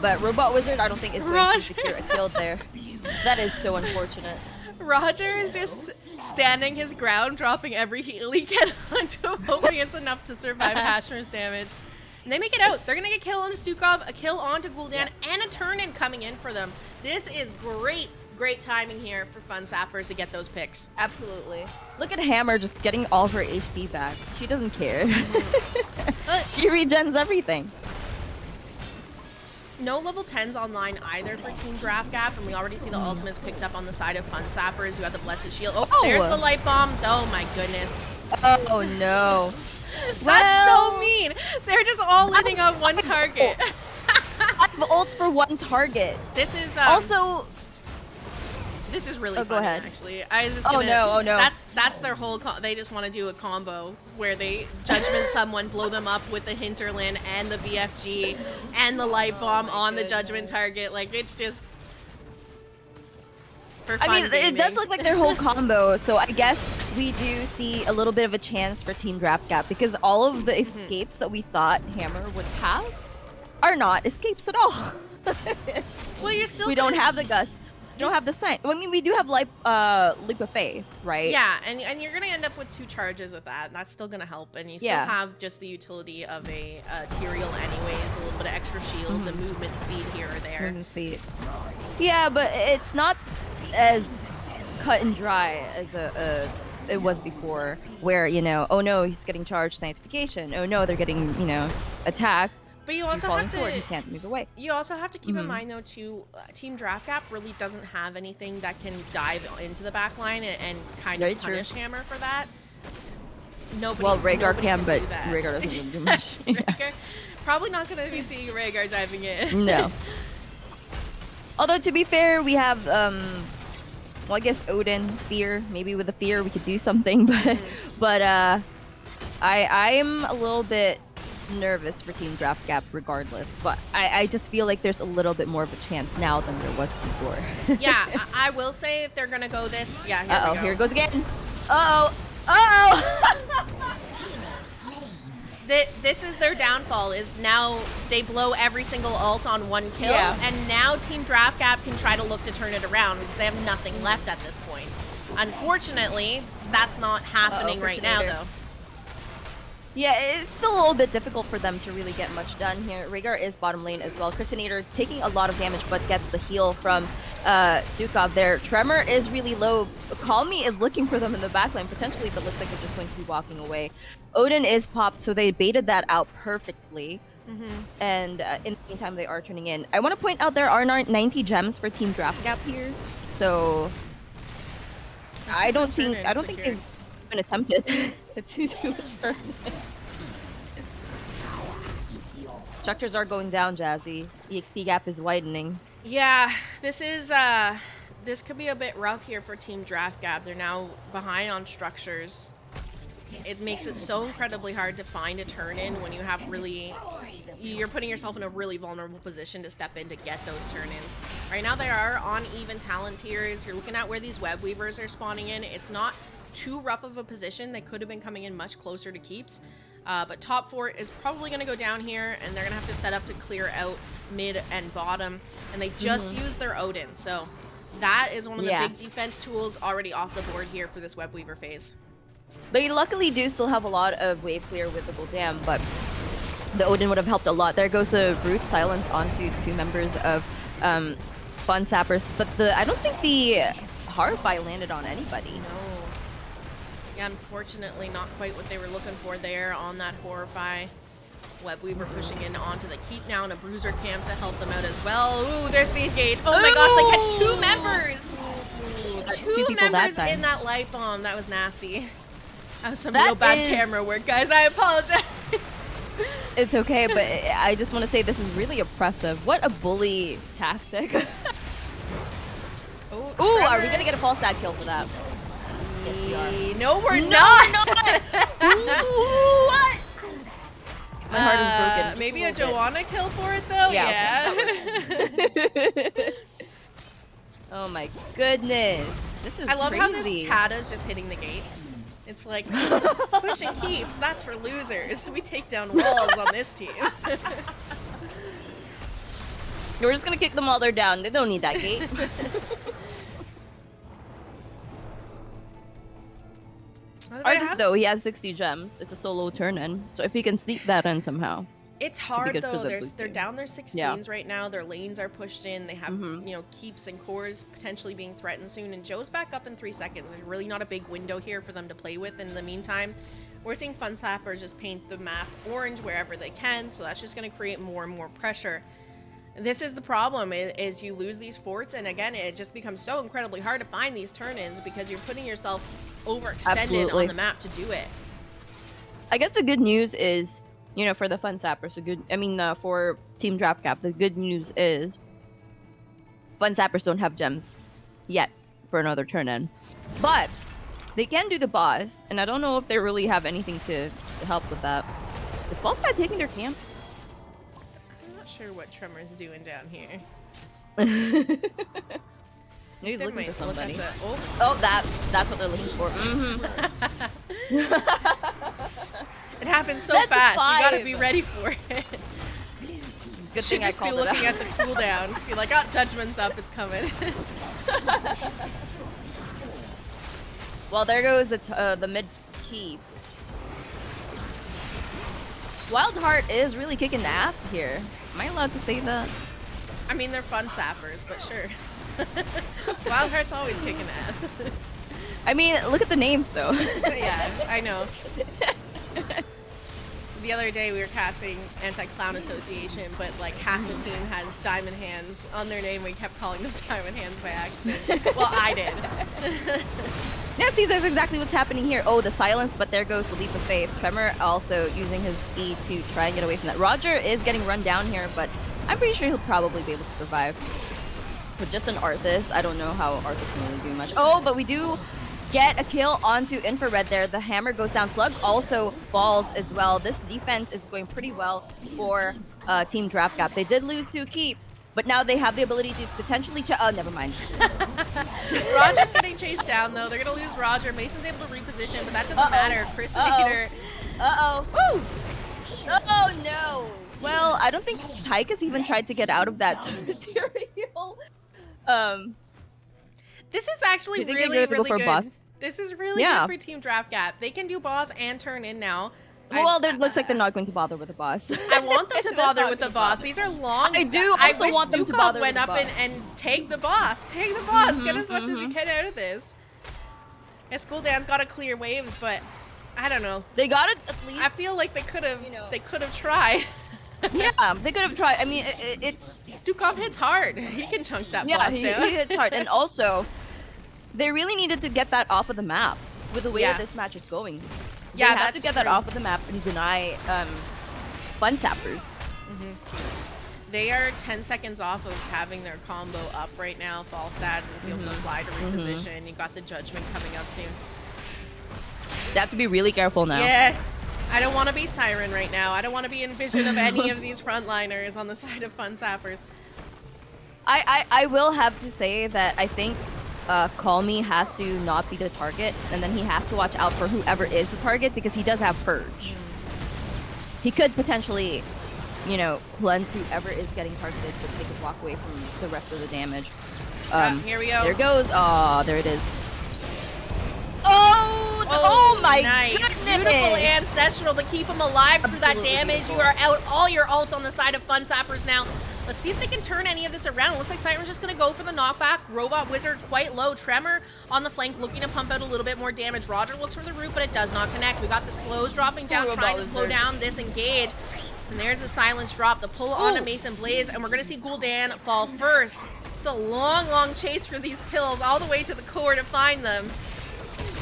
but Robot Wizard I don't think is going to secure a kill there. That is so unfortunate. Roger is just standing his ground, dropping every heal he can onto him, hoping it's enough to survive Hashmer's damage. And they make it out. They're gonna get a kill onto Stukov, a kill onto Gul'dan, and a turn-in coming in for them. This is great timing here for Fun Sappers to get those picks. Absolutely. Look at Hammer just getting all her HP back. She doesn't care. She regens everything. No level 10s online either for Team Draft Gap, and we already see the ultimates picked up on the side of Fun Sappers, who have the Blessed Shield. Oh, there's the Light Bomb. Oh my goodness. Oh no. That's so mean. They're just all landing on one target. I have ults for one target. This is also. This is really go funny, ahead. actually. I was just gonna, oh no. That's their whole. They just want to do a combo where they judgment someone, blow them up with the Hinterland and the BFG and the Light Bomb on the judgment target. Like, it's just. For fun I mean, gaming. it does look like their whole combo, so I guess we do see a little bit of a chance for Team Draft Gap because all of the escapes that we thought Hammer would have are not escapes at all. Well, you're still. We don't have the Gust. We don't have the Sign. I mean, we do have Leap of Faith, right? Yeah, and you're gonna end up with 2 charges with that. That's still gonna help, and you still have just the utility of a Tyrael anyways, a little bit of extra shields and movement speed here or there. Movement speed. Yeah, but it's not as cut and dry as it was before, where, you know, oh no, he's getting charged sanctification. Oh no, they're getting, you know, attacked. But you also have to. Forward, he can't move away. You also have to keep in mind though too, Team Draft Gap really doesn't have anything that can dive into the back line and kind of punish Hammer for that. Nobody. Well, Rhaegar can, but do that. Rhaegar doesn't really do much. Rhaegar, probably not going to be seeing Rhaegar diving in. No. Although to be fair, we have well, I guess Odin, Fear. Maybe with the Fear we could do something, but I am a little bit nervous for Team Draft Gap regardless, but I just feel like there's a little bit more of a chance now than there was before. Yeah, I will say if they're gonna go this, yeah, here it goes again. This is their downfall, is now they blow every single ult on one kill, and now Team Draft Gap can try to look to turn it around because they have nothing left at this point. Unfortunately, that's not happening right now though. Yeah, it's still a little bit difficult for them to really get much done here. Rhaegar is bottom lane as well. Christinator taking a lot of damage, but gets the heal from Stukov there. Tremor is really low. Call Me is looking for them in the back lane, potentially, but looks like they're just going to be walking away. Odin is popped, so they baited that out perfectly. And in the meantime, they are turning in. I want to point out there are 90 gems for Team Draft Gap here, so I don't think they've been attempted to do a turn. Structures are going down, Jazzy. EXP gap is widening. Yeah, this could be a bit rough here for Team Draft Gap. They're now behind on structures. It makes it so incredibly hard to find a turn in when you have you're putting yourself in a really vulnerable position to step in to get those turn-ins. Right now they are on even talent tiers. You're looking at where these web weavers are spawning in. It's not too rough of a position. They could have been coming in much closer to keeps. But top 4 is probably going to go down here, and they're going to have to set up to clear out mid and bottom. And they just used their Odin. So that is one of the big defense tools already off the board here for this web weaver phase. They luckily do still have a lot of wave clear with the Gul'dan, but the Odin would have helped a lot. There goes the Brute Silence onto 2 members of Fun Sappers, but I don't think the Horrify landed on anybody. No. Yeah, unfortunately, not quite what they were looking for there on that Horrify. Web Weaver pushing in onto the keep now, and a Bruiser camp to help them out as well. Ooh, there's the engage. Oh my gosh, they catch 2 members! Two people members that time. In that light bomb. That was nasty. That was some real bad camera work, guys. I apologize. It's okay, but I just want to say this is really oppressive. What a bully tactic. Ooh, are we going to get a false stat kill for that? Yes, we are. No, we're not. Ooh, what? My heart is broken. Maybe a Joanna kill for it, though? Yeah. Oh my goodness. This is I love crazy. how this Kata's just hitting the gate. It's like, pushing keeps, that's for losers. We take down walls on this team. We're just gonna kick them while they're down. They don't need that gate. Artist, though, he has 60 gems. It's a solo turn-in. So if he can sneak that in somehow. It's hard good for though. the They're down their 16s right now. Their lanes are pushed in. They have keeps and cores potentially being threatened soon. And Joe's back up in 3 seconds. There's really not a big window here for them to play with. In the meantime, we're seeing Fun Sappers just paint the map orange wherever they can. So that's just going to create more and more pressure. This is the problem: is you lose these forts, and again, it just becomes so incredibly hard to find these turn-ins because you're putting yourself overextended on the map to do it. I guess the good news is, for the Fun Sappers, for Team Draft Cap, the good news is Fun Sappers don't have gems yet for another turn-in. But they can do the boss, and I don't know if they really have anything to help with that. Is Falstad taking their camp? I'm not sure what Tremor's doing down here. He's looking for somebody. Oh, that's what they're looking for. It happens so fast. You gotta be ready for it. Good thing I called it out. Should just be looking at the cooldown. Be like, oh, Judgment's up. It's coming. Well, there goes the mid keep. Wild Heart is really kicking ass here. Am I allowed to say that? I mean, they're Fun Sappers, but sure. Wild Heart's always kicking ass. I mean, look at the names, though. Yeah, I know. The other day we were casting Anti-Clown Association, but like half the team has Diamond Hands on their name. We kept calling them Diamond Hands by accident. Well, I did. Yeah, see, that's exactly what's happening here. Oh, the silence, but there goes the leap of faith. Tremor also using his E to try and get away from that. Roger is getting run down here, but I'm pretty sure he'll probably be able to survive. But just an Arthas, I don't know how Arthas can really do much. Oh, but we do get a kill onto Infrared there. The hammer goes down. Slug also falls as well. This defense is going pretty well for Team Draft Gap. They did lose 2 keeps, but now they have the ability to potentially... Oh, never mind. Roger's getting chased down, though. They're going to lose Roger. Mason's able to reposition, but that doesn't matter. Crusader... Uh-oh. Woo! Oh, no. Well, I don't think Tyke has even tried to get out of that material. This is actually really good. Boss? This is really good for Team Draft Gap. They can do boss and turn in now. Well, it looks like they're not going to bother with the boss. I want them to bother with the boss. These are long. I do also want them to bother with the boss. Went up and take the boss. Take the boss. Get as much as you can out of this. Yeah, School Dan's got to clear waves, but I don't know. They got it at least. I feel like they could have. They could have tried. Yeah, they could have tried. I mean, it's Stukov hits hard. He can chunk that blast down. He hits hard, and also, they really needed to get that off of the map with the way that this match is going. They have to get that off of the map and deny Fun Sappers. They are 10 seconds off of having their combo up right now. Falstad will be able to fly to reposition. You got the Judgment coming up soon. They have to be really careful now. Yeah. I don't want to be Siren right now. I don't want to be in vision of any of these frontliners on the side of Fun Sappers. I will have to say that I think Call Me has to not be the target, and then he has to watch out for whoever is the target because he does have Purge. He could potentially, cleanse whoever is getting targeted so they could walk away from the rest of the damage. Here we go. There goes. Oh, there it is. Oh my goodness! Beautiful Ancestral to keep him alive through that damage. Beautiful. You are out all your ults on the side of Fun Sappers now. Let's see if they can turn any of this around. Looks like Siren's just going to go for the knockback. Robot Wizard quite low. Tremor on the flank looking to pump out a little bit more damage. Roger looks for the root, but it does not connect. We got the slows dropping down, trying to slow down this engage. And there's a silence drop. The pull onto Mason Blaze, and we're going to see Gul'dan fall first. It's a long, long chase for these kills all the way to the core to find them.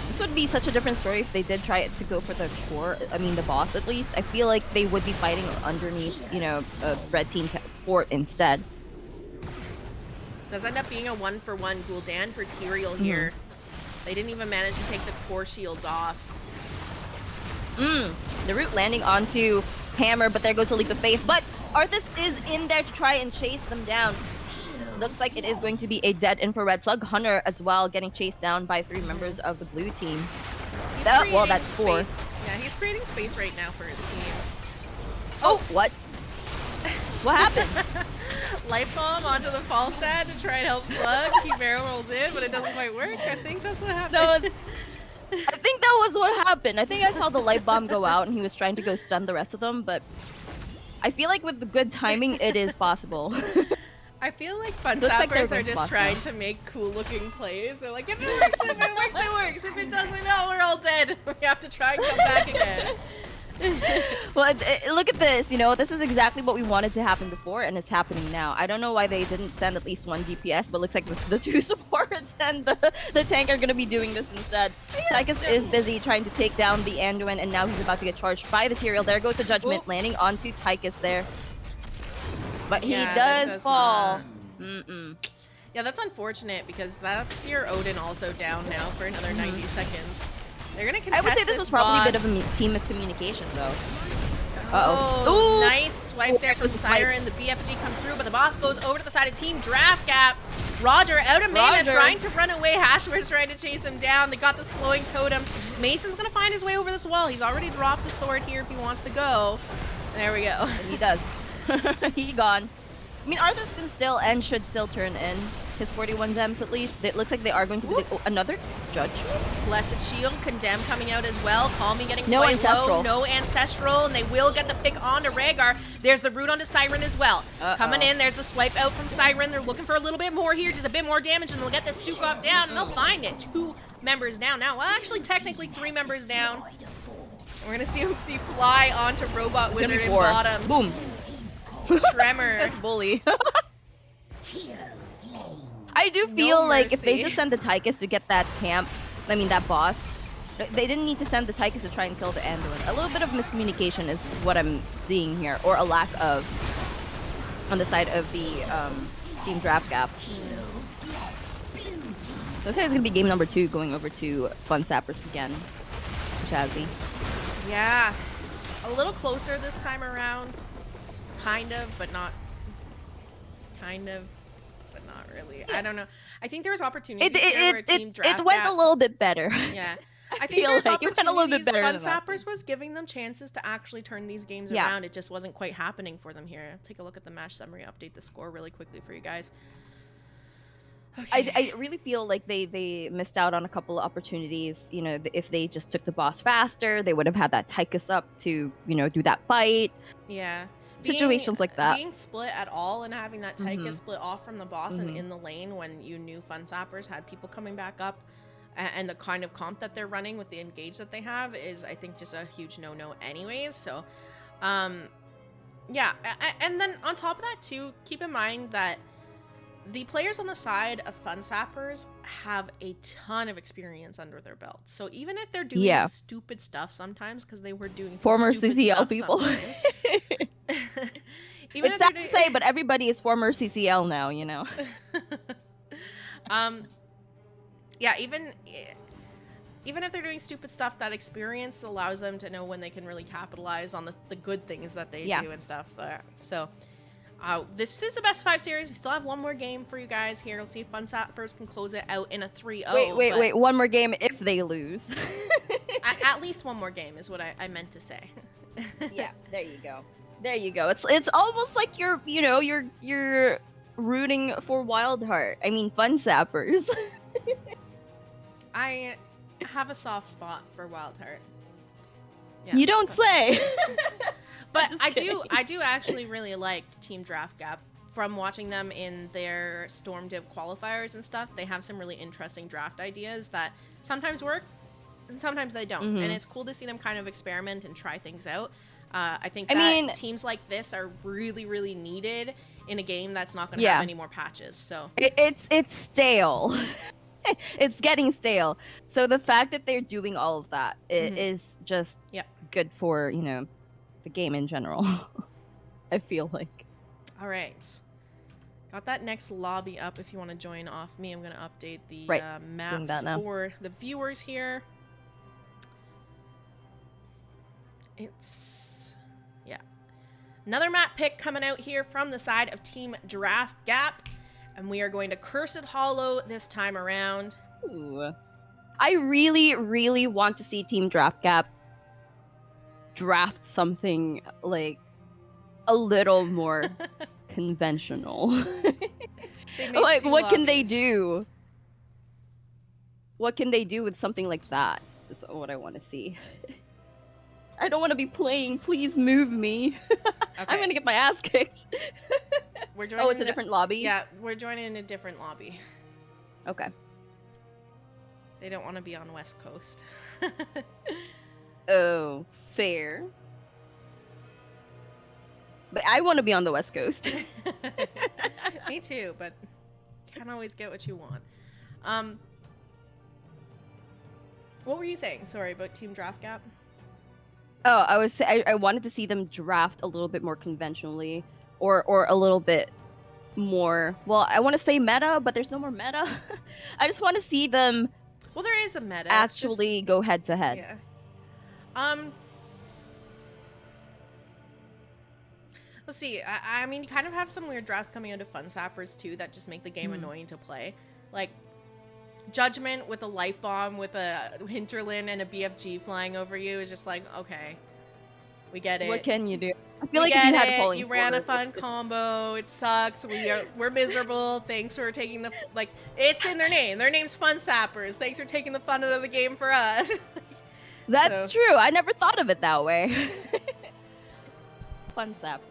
This would be such a different story if they did try to go for the core, the boss at least. I feel like they would be fighting underneath, a red team fort instead. Does end up being a 1-for-1 Gul'dan for Tyrael here. They didn't even manage to take the core shields off. The root landing onto Hammer, but there goes the leap of faith. But Arthas is in there to try and chase them down. Looks like it is going to be a dead Infrared. Slug Hunter as well, getting chased down by 3 members of the blue team. Well, that's 4. Yeah, he's creating space right now for his team. Oh, what? What happened? Life Bomb onto the Falstad to try and help Slug. He barrel rolls in, but it doesn't quite work. I think that's what happened. I think that was what happened. I think I saw the light bomb go out and he was trying to go stun the rest of them, but I feel like with the good timing, it is possible. I feel like Fun Looks like Sappers they're are going just boss now. trying to make cool looking plays. They're like, if it works, if it works, it works. If it doesn't, no, we're all dead. We have to try and come back again. Well, look at this. You know, this is exactly what we wanted to happen before, and it's happening now. I don't know why they didn't send at least one DPS, but looks like the two supports and the tank are going to be doing this instead. Tychus is busy trying to take down the Anduin, and now he's about to get charged by the Tyrael. There goes the Judgment, landing onto Tychus there. But he does fall. Yeah, that's unfortunate because that's your Odin also down now for another 90 seconds. They're gonna contest I would say this was probably boss. a bit of a team miscommunication, though. Oh, nice swipe there from Siren. The BFG comes through, but the boss goes over to the side of Team Draft Gap. Roger out of mana, trying to run away. Hashmer's trying to chase him down. They got the slowing totem. Mason's gonna find his way over this wall. He's already dropped the sword here if he wants to go. There we go. And he does. He gone. I mean, Arthur's can still and should still turn in his 41 gems at least. It looks like they are going to be another Judgment. Blessed Shield, Condemn coming out as well. Call Me getting No quite Ancestral. low. No Ancestral, and they will get the pick onto Rhaegar. There's the root onto Siren as well. Coming in, there's the swipe out from Siren. They're looking for a little bit more here, just a bit more damage, and they'll get the Stukov down, and they'll find it. 2 members down now. Well, actually, technically 3 members down. We're gonna see him fly onto Robot Wizard in bottom. Boom. Tremor. That's bully. I do feel like if they just send the Tychus to get that camp, I mean that boss, they didn't need to send the Tychus to try and kill the Anduin. A little bit of miscommunication is what I'm seeing here, or a lack of on the side of the Team Draft Gap. Looks like it's gonna be game number 2 going over to Fun Sappers again. Jazzy. Yeah, a little closer this time around. Kind of, but not. Kind of, but not really. I don't know. I think there's opportunities where Team Draft It went a little bit better. Yeah. I think there's like it went a little bit better. Fun Sappers was giving them chances to actually turn these games around. It just wasn't quite happening for them here. Take a look at the match summary, update the score really quickly for you guys. Okay. I really feel like they missed out on a couple of opportunities. You know, if they just took the boss faster, they would have had that Tychus up to, you know, do that fight. Yeah. Situations like that. Being split at all and having that Tychus split off from the boss and in the lane when you knew Fun Sappers had people coming back up and the kind of comp that they're running with the engage that they have is, I think, just a huge no-no anyways. So, yeah. And then on top of that, too, keep in mind that the players on the side of Fun Sappers have a ton of experience under their belt. So even if they're doing stupid stuff sometimes, because they were doing former stupid CCL stuff people. Even it's sad to say, but everybody is former CCL now, you know. Yeah, even if they're doing stupid stuff, that experience allows them to know when they can really capitalize on the good things that they do and stuff. So this is the best 5 series. We still have one more game for you guys here. We'll see if Fun Sappers can close it out in a 3-0. Wait. One more game if they lose. At least one more game is what I meant to say. Yeah, there you go. There you go. It's almost like you're rooting for Wildheart. I mean, Fun Sappers. I have a soft spot for Wildheart. Yeah, you don't say. But I do actually really like Team Draft Gap. From watching them in their Storm Div qualifiers and stuff, they have some really interesting draft ideas that sometimes work and sometimes they don't. And it's cool to see them kind of experiment and try things out. I think teams like this are really, really needed in a game that's not going to have any more patches. So it's stale. It's getting stale. So the fact that they're doing all of that is just good for, you know, the game in general. I feel like. All right. Got that next lobby up if you want to join off me. I'm going to update the maps for the viewers here. It's... another map pick coming out here from the side of Team Draft Gap. And we are going to Cursed Hollow this time around. Ooh. I really, really want to see Team Draft Gap draft something like a little more conventional. Like, what can they do? What can they do with something like that? is what I want to see. I don't want to be playing. Please move me. I'm gonna get my ass kicked. We're joining. Oh, it's a different lobby? Yeah, we're joining in a different lobby. Okay. They don't want to be on West Coast. Oh, fair. But I want to be on the West Coast. Me too, but can't always get what you want. What were you saying? Sorry, about Team Draft Gap? Oh, I wanted to see them draft a little bit more conventionally, or a little bit more. Well, I want to say meta, but there's no more meta. I just want to see them. Well, there is a meta. Actually, go head to head. Yeah. Let's see. I mean, you kind of have some weird drafts coming out of Fun Sappers too that just make the game annoying to play. Like Judgment with a light bomb with a hinterland and a BFG flying over you is just like, okay, we get it. What can you do? I feel like if you had a falling you sword, ran a fun combo. It sucks. We're miserable. Thanks for taking the It's in their name. Their name's Fun Sappers. Thanks for taking the fun out of the game for us. That's true. I never thought of it that way. Fun Sappers.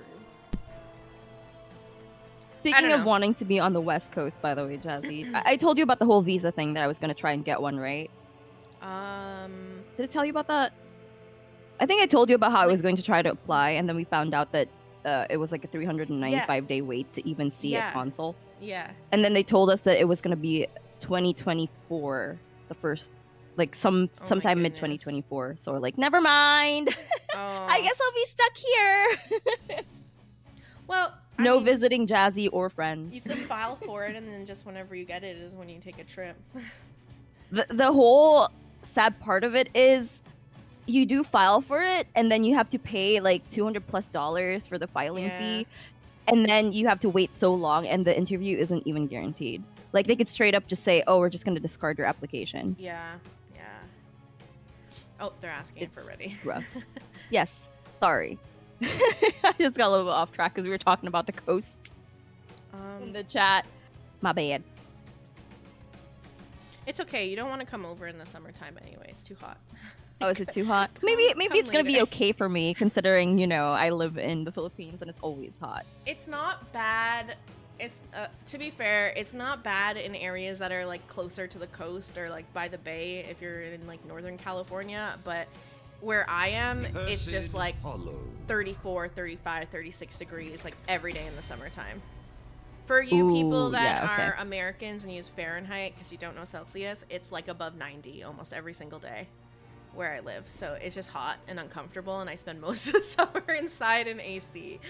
Speaking of wanting to be on the West Coast, by the way, Jazzy, I told you about the whole visa thing that I was going to try and get one, right? Did it tell you about that? I think I told you about how I was going to try to apply, and then we found out that it was like a 395-day wait to even see a console. Yeah. And then they told us that it was going to be 2024, the first, like sometime mid-2024. So we're like, never mind. I guess I'll be stuck here. Well, I mean, visiting Jazzy or friends. You can file for it, and then just whenever you get it is when you take a trip. The whole sad part of it is you do file for it, and then you have to pay like $200+ for the filing fee, and then you have to wait so long, and the interview isn't even guaranteed. Like they could straight up just say, "Oh, we're just going to discard your application." Yeah. Oh, they're asking if we're ready. Rough. Yes. Sorry. I just got a little bit off track because we were talking about the coast in the chat. My bad. It's okay. You don't want to come over in the summertime anyway. It's too hot. Oh, is it too hot? Maybe it's going to be okay for me considering, I live in the Philippines and it's always hot. It's not bad. It's to be fair, it's not bad in areas that are like closer to the coast or like by the bay if you're in like Northern California, but where I am, it's just like 34, 35, 36 degrees like every day in the summertime. For you people that are Americans and use Fahrenheit because you don't know Celsius, it's like above 90 almost every single day where I live. So it's just hot and uncomfortable, and I spend most of the summer inside in AC.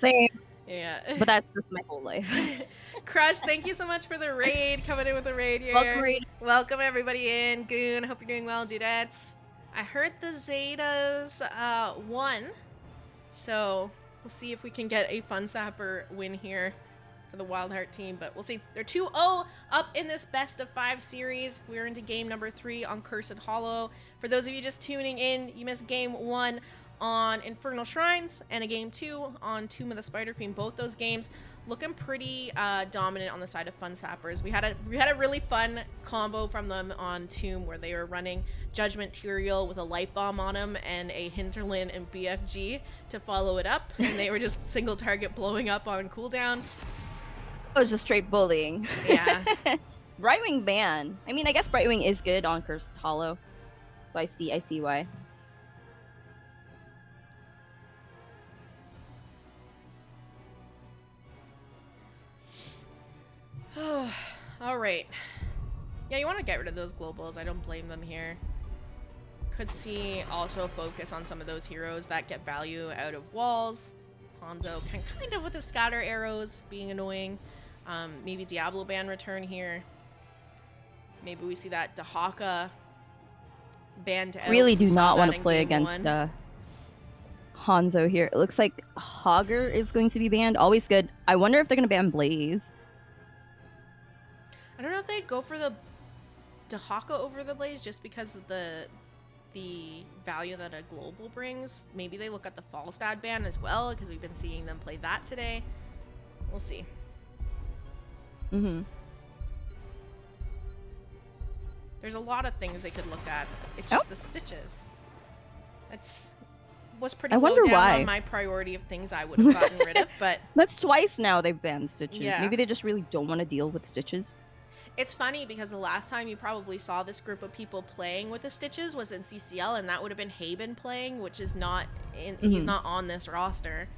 Same. Yeah. But that's just my whole life. Crush, thank you so much for the raid. Coming in with the raid here. Welcome, raid. Welcome everybody in. Goon, hope you're doing well, dudettes. I heard the Zetas won, so we'll see if we can get a Fun Sapper win here for the Wild Heart team, but we'll see. They're 2-0 up in this best of 5 series. We're into game number 3 on Cursed Hollow. For those of you just tuning in, you missed game 1 on Infernal Shrines and a game 2 on Tomb of the Spider Queen. Both those games looking pretty dominant on the side of Fun Sappers. We had a really fun combo from them on Tomb where they were running Judgment Tyrael with a light bomb on him and a Hinterland and BFG to follow it up, and they were just single target blowing up on cooldown. It was just straight bullying. Yeah. Brightwing ban. I mean, I guess Brightwing is good on Cursed Hollow, so I see why. All right. Yeah, you want to get rid of those globals. I don't blame them here. Could see also focus on some of those heroes that get value out of walls. Hanzo kind of with the scatter arrows being annoying. Maybe Diablo ban return here. Maybe we see that Dahaka banned out. Really do not want to play against Hanzo here. It looks like Hogger is going to be banned. Always good. I wonder if they're going to ban Blaze. I don't know if they'd go for the Dahaka over the Blaze just because of the value that a global brings. Maybe they look at the Falstad ban as well because we've been seeing them play that today. We'll see. There's a lot of things they could look at. It's Oh. just the stitches. Was pretty I low wonder down why. on my priority of things I would have gotten rid of, but That's twice now they've banned stitches. Yeah. Maybe they just really don't want to deal with stitches. it's funny because the last time you probably saw this group of people playing with the stitches was in CCL, and that would have been Haben playing, which is not he's not on this roster.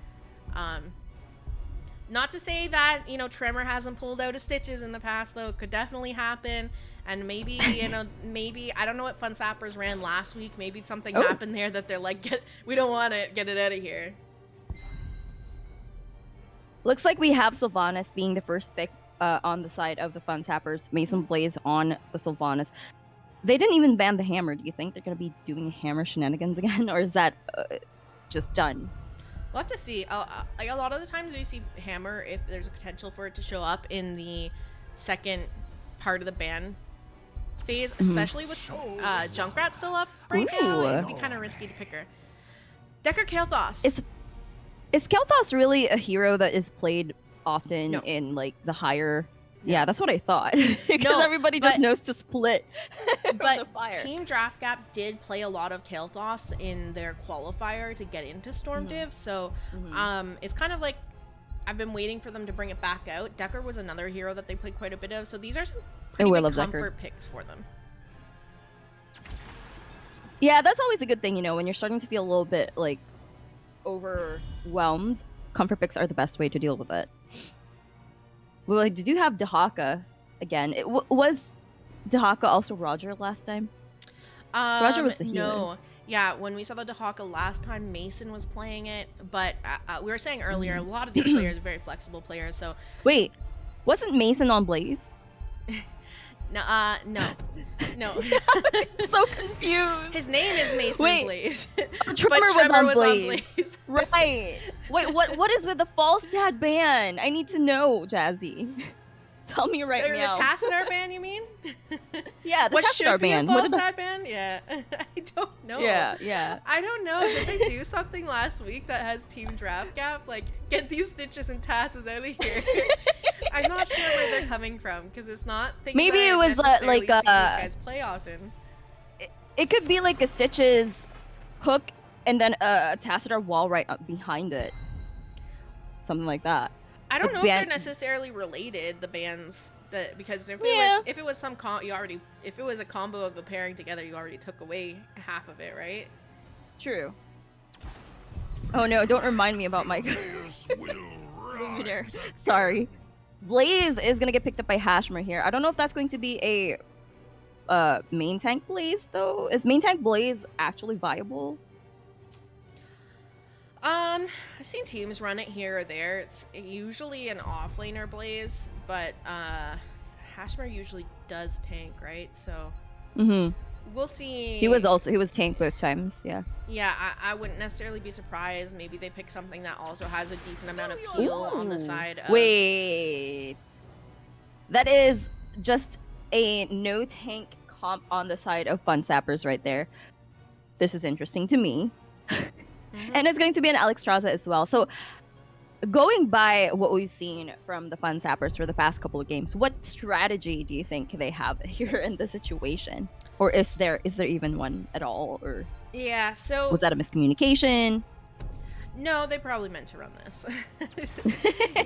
Not to say that, you know, Tremor hasn't pulled out of stitches in the past, though. It could definitely happen. And maybe, you know, maybe, I don't know what Fun Sappers ran last week. Maybe something happened there that they're like, we don't want it. Get it out of here. Looks like we have Sylvanas being the first pick on the side of the Fun Sappers. Mason Blaze on the Sylvanas. They didn't even ban the hammer. Do you think they're going to be doing hammer shenanigans again? Or is that just done? We'll have to see. Like a lot of the times we see hammer if there's a potential for it to show up in the second part of the ban phase, especially with Junkrat still up right now. It'd be kind of risky to pick her. Decker Kael'thas. Is Kael'thas really a hero that is played often No. in like the higher? Yeah, that's what I thought. Because No, everybody just knows to split from But the fire. Team Draft Gap did play a lot of Kael'thas in their qualifier to get into Storm Div, so it's kind of like I've been waiting for them to bring it back out. Decker was another hero that they played quite a bit of, so these are some pretty big comfort picks for them. Yeah, that's always a good thing, you know, when you're starting to feel a little bit like overwhelmed. Comfort picks are the best way to deal with it. Well, like, did you have Dahaka again? Was Dahaka also Roger last time? Roger was the healer. No. Yeah, when we saw the Dahaka last time, Mason was playing it, but we were saying earlier, a lot of these players are very flexible players, so... Wait, wasn't Mason on Blaze? No. So confused. His name is Mason Blaze. Tremor but Tremor was on Blaze. Right. Wait, what is with the false dad ban? I need to know, Jazzy. Tell me right now. The Tassadar ban, you mean? Yeah, the Tassadar ban. What should be a false dad ban? Yeah. I don't know. Yeah. I don't know. Did they do something last week that has Team Draft Gap? Like, get these stitches and Tasses out of here. I'm not sure where they're coming from because it's not things maybe that it was necessarily like see these guys play often. It could be like a Stitches hook and then a Tassadar wall right up behind it, something like that. I don't know if they're necessarily related, the bands, because if it was some if it was a combo of the pairing together, you already took away half of it, right? True. Oh no! Don't remind me about my. Sorry. Blaze is gonna get picked up by Hashmer here. I don't know if that's going to be a main tank Blaze though. Is main tank Blaze actually viable? I've seen teams run it here or there. It's usually an offlaner Blaze, but Hashmer usually does tank, right? So we'll see. He was tank both times, yeah. Yeah, I wouldn't necessarily be surprised. Maybe they pick something that also has a decent amount of heal on the side of... Wait. That is just a no tank comp on the side of Fun Sappers right there. This is interesting to me. And it's going to be an Alexstrasza as well. So going by what we've seen from the Fun Sappers for the past couple of games, what strategy do you think they have here in this situation? Or is there even one at all? Or yeah, so was that a miscommunication? No, they probably meant to run this.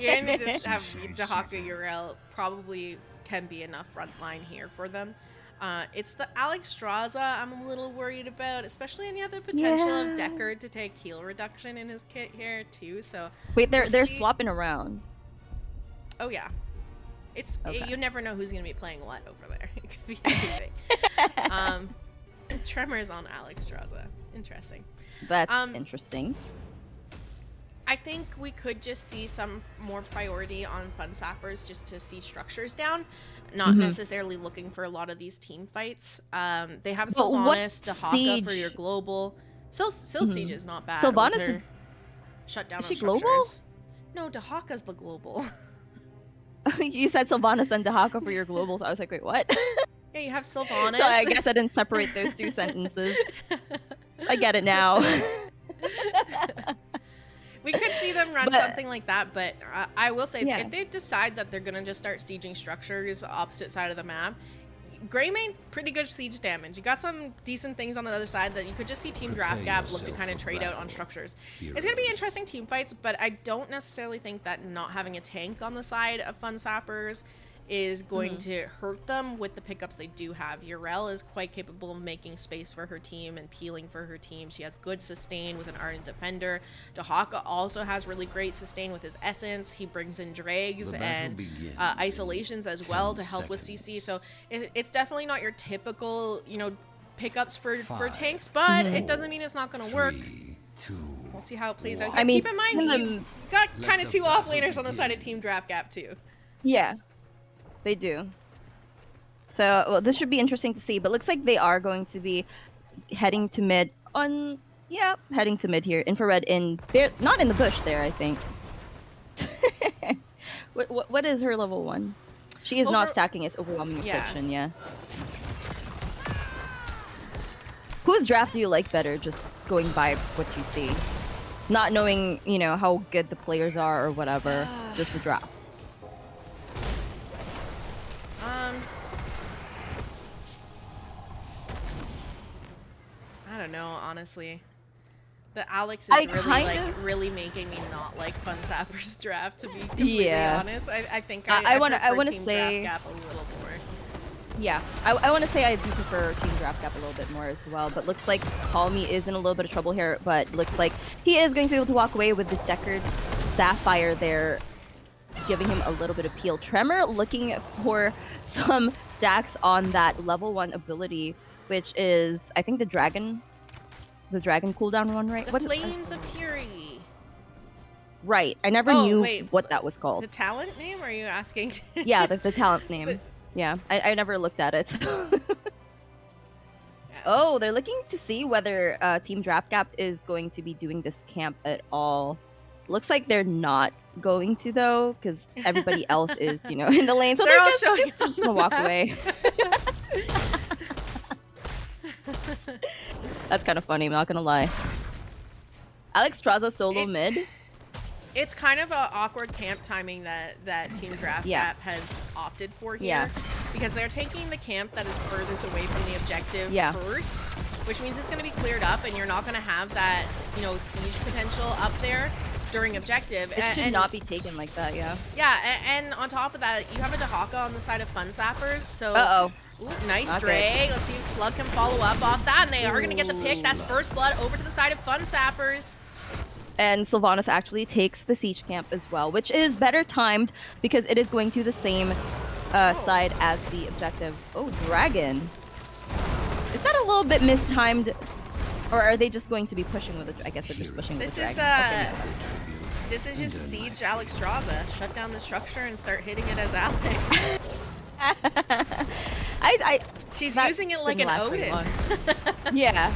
You're gonna just have Dahaka Uriel probably can be enough frontline here for them. It's the Alexstrasza I'm a little worried about, especially any other potential of Deckard to take heal reduction in his kit here too. So wait, they're swapping around. Oh yeah, you never know who's gonna be playing what over there. It could be anything. Tremor's on Alexstrasza. Interesting. That's interesting. I think we could just see some more priority on Fun Sappers just to see structures down, not necessarily looking for a lot of these team fights. They have Sylvanas, Dahaka for your global. Siege is not bad. Sylvanas is shut down. Is on she global? No, Dahaka's the global. You said Sylvanas and Dahaka for your global, so I was like, wait, what? Yeah, you have Sylvanas. So I guess I didn't separate those two sentences. I get it now. We could see them run something like that, but I will say, if they decide that they're going to just start sieging structures opposite side of the map, Greymane, pretty good siege damage. You got some decent things on the other side that you could just see Team Draft Gap look to kind of trade out on structures. It's going to be interesting team fights, but I don't necessarily think that not having a tank on the side of Fun Sappers is going to hurt them with the pickups they do have. Urel is quite capable of making space for her team and peeling for her team. She has good sustain with an Ardent Defender. Dahaka also has really great sustain with his Essence. He brings in Drags and Isolations as well to help with CC. So it's definitely not your typical, you know, pickups for tanks, but it doesn't mean it's not going to work. We'll see how it plays out. I mean, keep in mind, you got kind of two offlaners on the side of Team Draft Gap too. Yeah. They do. So, well, this should be interesting to see, but looks like they are going to be heading to mid on, yeah, heading to mid here. Infrared not in the bush there, I think. What is her level 1? She is not stacking its overwhelming affliction, yeah. Whose draft do you like better, just going by what you see? Not knowing, you know, how good the players are or whatever, just the draft. I don't know, honestly. The Alex is really making me not like Fun Sappers draft, to be completely honest. I think I want to say Draft Gap a little more. Yeah, I want to say I do prefer Team Draft Gap a little bit more as well, but looks like Palmy is in a little bit of trouble here, but looks like he is going to be able to walk away with the Deckard's Sapphire there, giving him a little bit of peel. Tremor looking for some stacks on that level 1 ability, which is, I think, the dragon cooldown one, right? The Flames of Fury. Right. I never knew what that was called. The talent name? Are you asking? Yeah, the talent name. Yeah, I never looked at it. Oh, they're looking to see whether Team Draft Gap is going to be doing this camp at all. Looks like they're not going to, though, because everybody else is, you know, in the lane. So they're just gonna walk away. That's kind of funny, I'm not gonna lie. Alexstrasza solo mid. It's kind of an awkward camp timing that Team Draft Gap has opted for here. Because they're taking the camp that is furthest away from the objective first, which means it's going to be cleared up and you're not going to have that, you know, siege potential up there during objective. It should not be taken like that, yeah. Yeah, and on top of that, you have a Dahaka on the side of Fun Sappers, so... Ooh, nice drag. Let's see if Slug can follow up off that, and they are going to get the pick. That's first blood over to the side of Fun Sappers. And Sylvanas actually takes the siege camp as well, which is better timed because it is going to the same side as the objective. Oh, Dragon. Is that a little bit mistimed? Or are they just going to be pushing with it? I guess they're just pushing with the Dragon. This is just siege Alexstrasza. Shut down the structure and start hitting it as Alex. She's using it like an Odin. Yeah.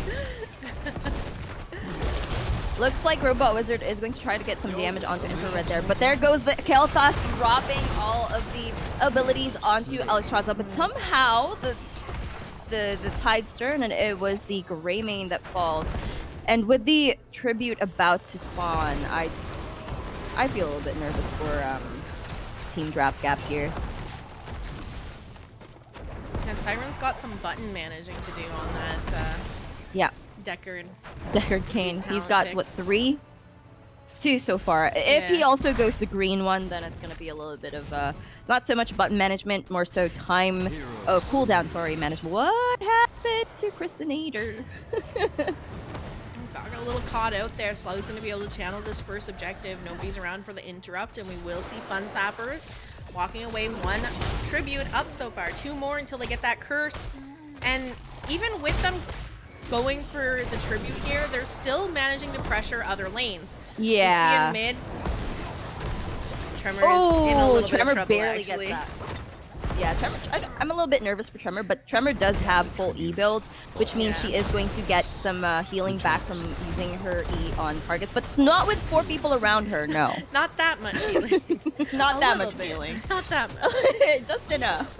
Looks like Robot Wizard is going to try to get some damage onto Infrared there, but there goes the Kael'thas dropping all of the abilities onto Alexstrasza, but somehow the tide's turned and it was the Greymane that falls. And with the tribute about to spawn, I feel a little bit nervous for Team Draft Gap here. And Siren's got some button managing to do on that. Deckard Kane. He's got what, 3? 2 so far. If he also goes the green one, then it's gonna be a little bit of not so much button management, more so time cooldown management. What happened to Christinator? Got a little caught out there. Slug's gonna be able to channel this first objective. Nobody's around for the interrupt, and we will see Fun Sappers walking away. 1 tribute up so far. 2 more until they get that curse. And even with them going for the tribute here, they're still managing to pressure other lanes. Yeah. You see in mid, Tremor is in a little bit of trouble, barely actually. Gets that. Yeah, Tremor, I'm a little bit nervous for Tremor, but Tremor does have full E build, which means she is going to get some healing back from using her E on targets, but not with 4 people around her, no. Not that much healing. Not that much healing. Not that much. Just enough.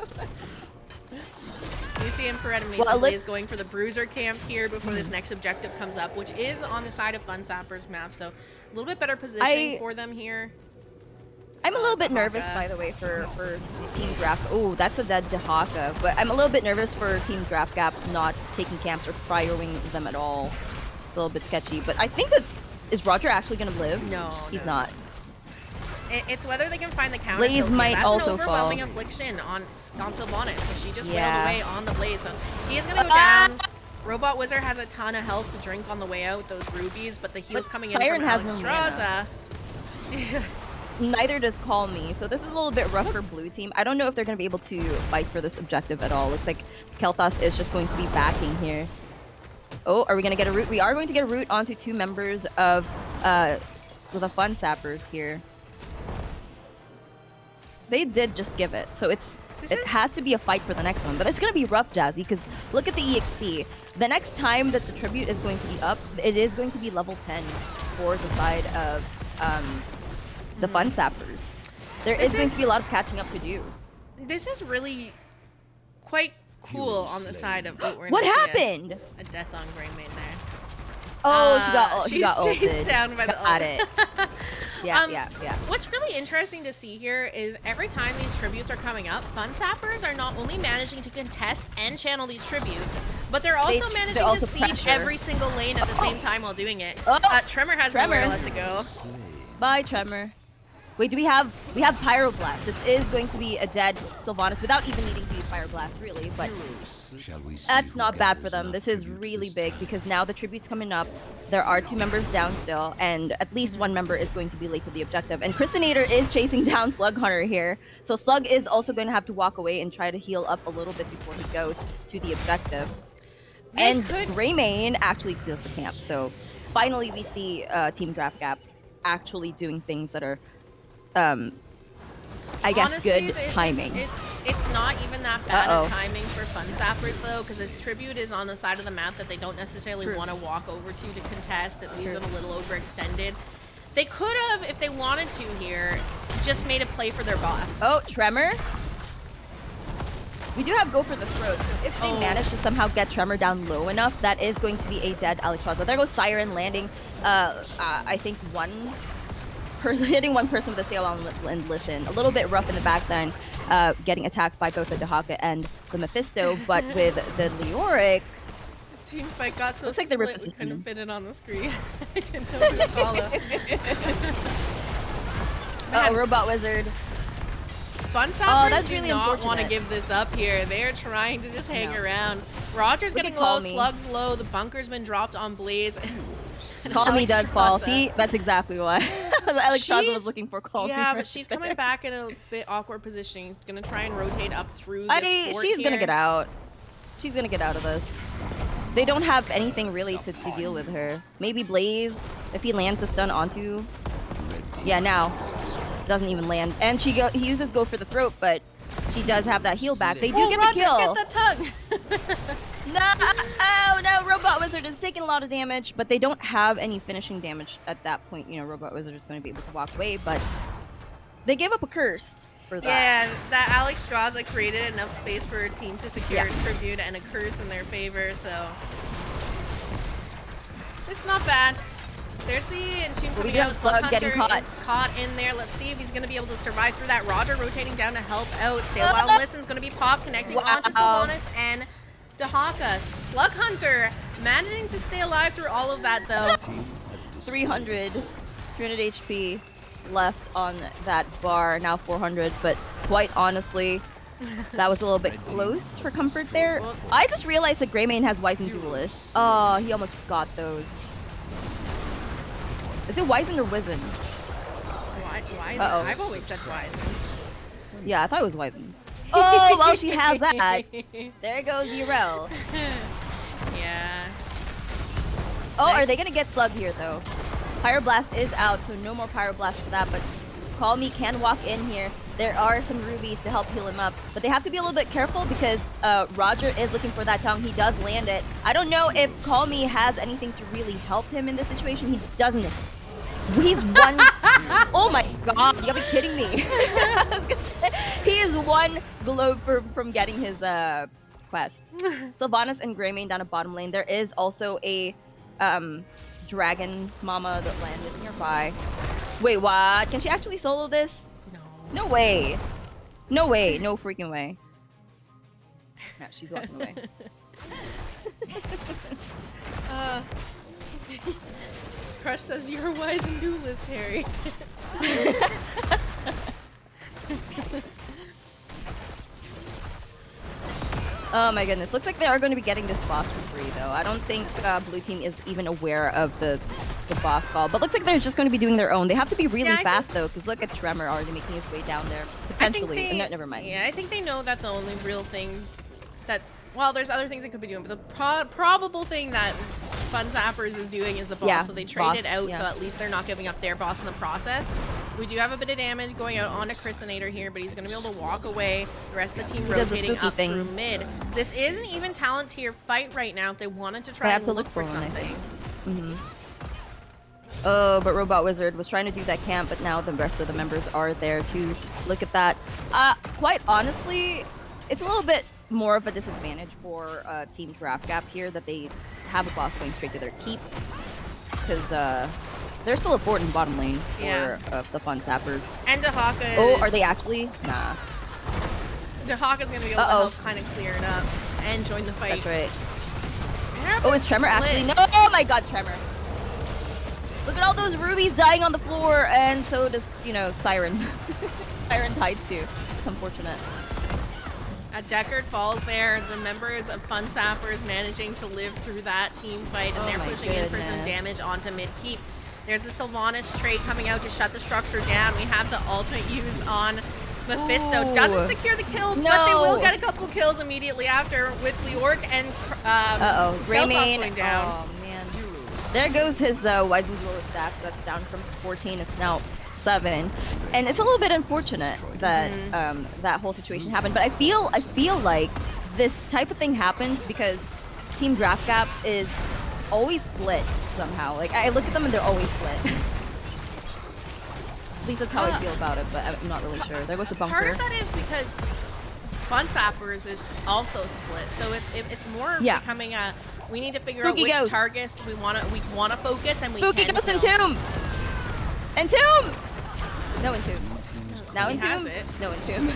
We see Infrared amazingly is going for the Bruiser camp here before this next objective comes up, which is on the side of Fun Sappers map, so a little bit better positioning for them here. I'm a little bit nervous, Dahaka. by the way, for Team Draft. Oh, that's a dead Dahaka. But I'm a little bit nervous for Team Draft Gap not taking camps or cryoing them at all. It's a little bit sketchy. But I think that... Is Roger actually going to live? No. He's no. not. It's whether they can find the counter. Blaze might That's also an overwhelming fall. affliction on Sylvanas, so she just wailed Yeah. away on the Blaze. So he is going to go down. Robot Wizard has a ton of health to drink on the way out with those rubies, but the heal's coming in Siren from has Alex no mana. Straza. Neither does Call Me, so this is a little bit rough for blue team. I don't know if they're going to be able to fight for this objective at all. Looks like Kel'Thas is just going to be backing here. Oh, are we going to get a root? We are going to get a root onto 2 members of the Fun Sappers here. They did just give it, so it has to be a fight for the next one. But it's going to be rough, Jazzy, because look at the EXP. The next time that the tribute is going to be up, it is going to be level 10 for the side of the Fun Sappers. There is going to be a lot of catching up to do. This is really quite cool on the side of What happened? A death on Greymane there. Oh, she got ulted. She's down by the got ult. it. Yeah. What's really interesting to see here is every time these tributes are coming up, Fun Sappers are not only managing to contest and channel these tributes, but they're also managing to siege pressure. every single lane at the same time while doing it. Oh. Tremor has nowhere left to go. Bye, Tremor. Wait, do we have Pyroblast? This is going to be a dead Sylvanas without even needing to use Pyroblast, really, but that's not bad for them. This is really big because now the tribute's coming up. There are 2 members down still, and at least 1 member is going to be late to the objective. And Christinator is chasing down Slug Hunter here. So Slug is also going to have to walk away and try to heal up a little bit before he goes to the objective. And Greymane actually steals the camp. So finally we see Team Draft Gap actually doing things that are, I guess, Honestly, good timing. It's not even that bad of timing for Fun Sappers, though, because this tribute is on the side of the map that they don't necessarily want to walk over to contest. It leaves them a little overextended. They could have, if they wanted to here, just made a play for their boss. Oh, Tremor? We do have Go for the Throat, so if they manage to somehow get Tremor down low enough, that is going to be a dead Alexstrasza. There goes Siren landing, I think hitting one person with a sail on and listen. A little bit rough in the back then, getting attacked by both the Dahaka and the Mephisto, but with the Leoric... Team fight got so looks like split the we couldn't fit it on the screen. I didn't know who to follow. Oh, Robot Wizard. Fun Sappers that's do really not want to unfortunate. give this up here. They are trying to just hang around. Roger's getting low, Slug's low, the bunker's been dropped on Blaze. Call Me does fall. See, that's exactly why. Alexstrasza was looking for Call Me. Yeah, but she's coming back in a bit awkward position. Gonna try and rotate up through this fort she's here. gonna get out. She's gonna get out of this. They don't have anything really to deal with her. Maybe Blaze, if he lands the stun onto... Yeah, now. Doesn't even land. And he uses Go for the Throat, but she does have that heal back. They do get the kill. Get the tongue! No, Robot Wizard is taking a lot of damage, but they don't have any finishing damage at that point. You know, Robot Wizard is going to be able to walk away, but they gave up a curse for that. Yeah, that Alexstrasza created enough space for her team to secure a tribute and a curse in their favor, so... It's not bad. There's the Entomb coming out. Slug Hunter is caught in there. Let's see if he's going to be able to survive through that. Roger rotating down to help out. Stay a while and listen is going to be popped, connecting onto Sylvanas and Dahaka. Slug Hunter managing to stay alive through all of that, though. 300 HP left on that bar. Now 400, but quite honestly, that was a little bit close for comfort there. I just realized that Greymane has Wizened Duelist. Oh, he almost got those. Is it Wizened or Wizened? Wizened? I've always said Wizened. Yeah, I thought it was Wizened. Oh, well, she has that. There goes Urel. Yeah. Oh, nice. Are they going to get Slug here, though? Pyroblast is out, so no more Pyroblast for that, but Call Me can walk in here. There are some rubies to help heal him up, but they have to be a little bit careful because Roger is looking for that tongue. He does land it. I don't know if Call Me has anything to really help him in this situation. He doesn't. He's one... Oh my god, you gotta be kidding me. He is one globe from getting his quest. Sylvanas and Greymane down a bottom lane. There is also a dragon mama that landed nearby. Wait, what? Can she actually solo this? No. No way. No way. No freaking way. No, she's walking away. Crush says you're wise and duelist, Harry. Oh my goodness. Looks like they are going to be getting this boss for free, though. I don't think blue team is even aware of the boss call, but looks like they're just going to be doing their own. They have to be really fast, though, because look at Tremor already making his way down there. Potentially. No, never mind. Yeah, I think they know that the only real thing that... Well, there's other things they could be doing, but the probable thing that Fun Sappers is doing is the boss, so they trade it out, so at least they're not giving up their boss in the process. We do have a bit of damage going out onto Chrisinator here, but he's going to be able to walk away. The rest of the team rotating up through mid. This is an even talent tier fight right now if they wanted to try and look for something. Oh, but Robot Wizard was trying to do that camp, but now the rest of the members are there to look at that. Quite honestly, it's a little bit more of a disadvantage for Team Draft Gap here that they have a boss going straight to their keep, because they're still a fort in bottom lane for the Fun Sappers. And Dahaka. Oh, are they actually? Nah. Dahaka's gonna be able to help kind of clear it up and join the fight. That's right. Oh, is Tremor actually? No! Oh my God, Tremor! Look at all those rubies dying on the floor, and so does, you know, Siren. Siren died too. It's unfortunate. Deckard falls there. The members of Fun Sappers managing to live through that team fight, and they're pushing in for some damage onto mid-keep. There's a Sylvanas trade coming out to shut the structure down. We have the ultimate used on Mephisto. Doesn't secure the kill, but they will get a couple kills immediately after with Leorc and Greymane going down. Oh man. There goes his Wise and Duelist staff. That's down from 14. It's now 7. And it's a little bit unfortunate that that whole situation happened. But I feel like this type of thing happens because Team Draft Gap is always split somehow. Like, I look at them and they're always split. At least that's how I feel about it, but I'm not really sure. There goes a bunker. Part of that is because Fun Sappers is also split, so it's more becoming a we need to figure out which targets we want to focus, and we can Ghost Entomb! Entomb! No Entomb. Now Entomb? No Entomb.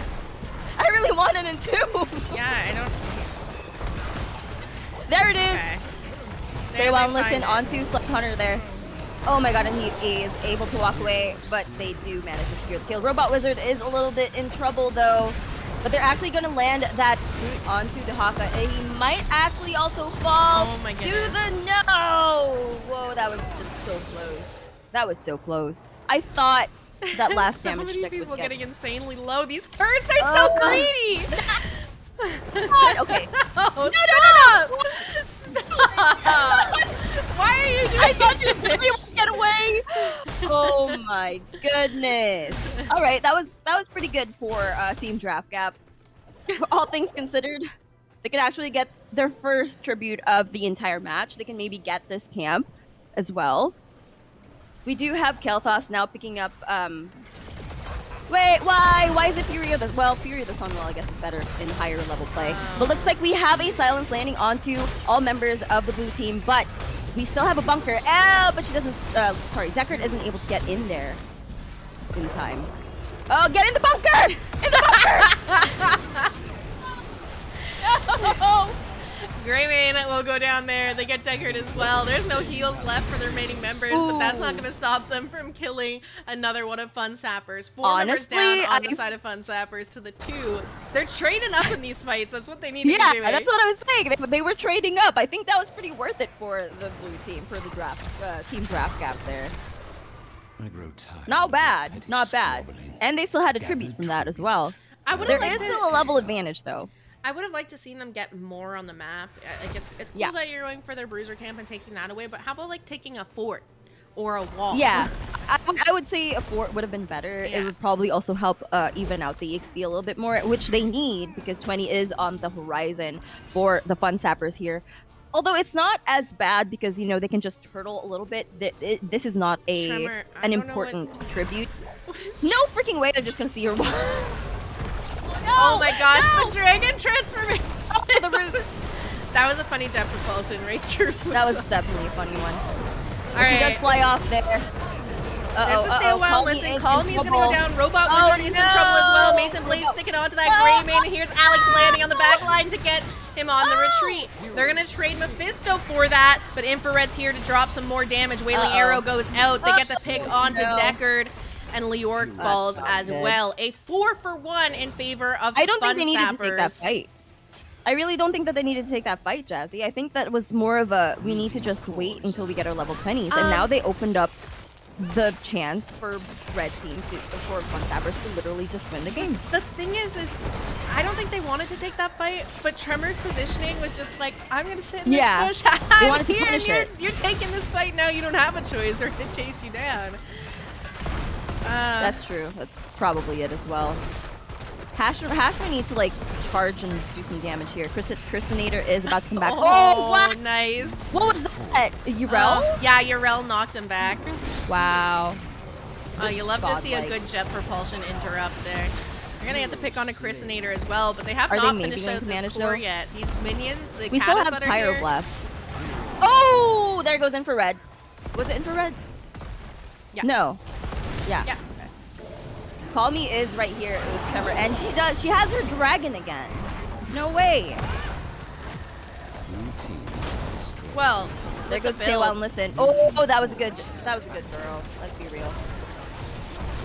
I really want an Entomb! Yeah, I don't... There it is! Okay. They won't listen onto Slug Hunter there. Oh my God, and he is able to walk away, but they do manage to secure the kill. Robot Wizard is a little bit in trouble though, but they're actually going to land that boot onto Dahaka. He might actually also fall to the no! Whoa, that was just so close. That was so close. I thought that last damage stick would get. So many people getting insanely low. These curses are so greedy! Okay. No! Stop! Why are you doing I thought you really would get away! Oh my goodness. Alright, that was pretty good for Team Draft Gap. For all things considered, they can actually get their first tribute of the entire match. They can maybe get this camp as well. We do have Kel'Thas now picking up wait, why is it Fury of the... Well, Fury of the Sun, well, I guess is better in higher level play. But looks like we have a silence landing onto all members of the blue team, but we still have a bunker. Oh, but she doesn't... sorry, Deckard isn't able to get in there in time. Oh, get in the bunker! In the bunker! No! Greymane will go down there. They get Deckard as well. There's no heals left for the remaining members, but that's not going to stop them from killing another one of Fun Sappers. 4 members down on the side of Fun Sappers to the 2. They're trading up in these fights. That's what they need to be doing. Yeah, that's what I was saying. They were trading up. I think that was pretty worth it for the blue team, for the Team Draft Gap there. I grow tired. Not bad. Not bad. And they still had a tribute from that as well. There is still a level advantage, though. I would have liked to seen them get more on the map. Like it's cool that you're going for their bruiser camp and taking that away, but how about like taking a fort or a wall? Yeah, I would say a fort would have been better. It would probably also help even out the XP a little bit more, which they need because 20 is on the horizon for the Fun Sappers here. Although it's not as bad because, you know, they can just turtle a little bit. This is not an important tribute. No freaking way they're just going to see your wall. No, oh my gosh, the dragon transformation! Oh, the root. That was a funny jet propulsion right through. That was definitely a funny one. All right. She does fly off there. There's the stay a while. Listen, Call Me's gonna go down. Robot Oh, Wizard is in trouble as well. no. Mason Blaze sticking on to that Grey Main. And here's Alex landing on the back line to get him on the retreat. They're gonna trade Mephisto for that, but Infrared's here to drop some more damage. Wailing Arrow goes out. They get the pick onto Deckard, and Leoric falls as well. A 4-for-1 in favor of I don't think they Fun needed to take that Sappers. fight. I really don't think that they needed to take that fight, Jazzy. I think that was more of a, we need to just wait until we get our level 20s. And now they opened up the chance for red team to, for Fun Sappers to literally just win the game. The thing is I don't think they wanted to take that fight, but Tremor's positioning was just like, I'm gonna sit in this bush. They wanted to Here, punish and it. you're taking this fight now. You don't have a choice. They're gonna chase you down. That's true. That's probably it as well. Hashman needs to like charge and do some damage here. Christinator is about to come back. Oh, what? nice. What was that? Urel? Yeah, Urel knocked him back. Wow. You love to see a Godlike. good jet propulsion interrupt there. You're gonna get to pick on a Christinator as well, but they have Are they not maybe finished going out to this manage, core though? yet. These minions, the We still Katas have that are Pyro here. left. Oh, there goes infrared. Was it infrared? Yeah. No. Yeah. Yeah. Okay. Call Me is right here with Trevor, and she has her dragon again. No way. Blue team destroyed. Well, There with the goes Stay Well and build- Listen. Oh, that was a good girl. Let's be real.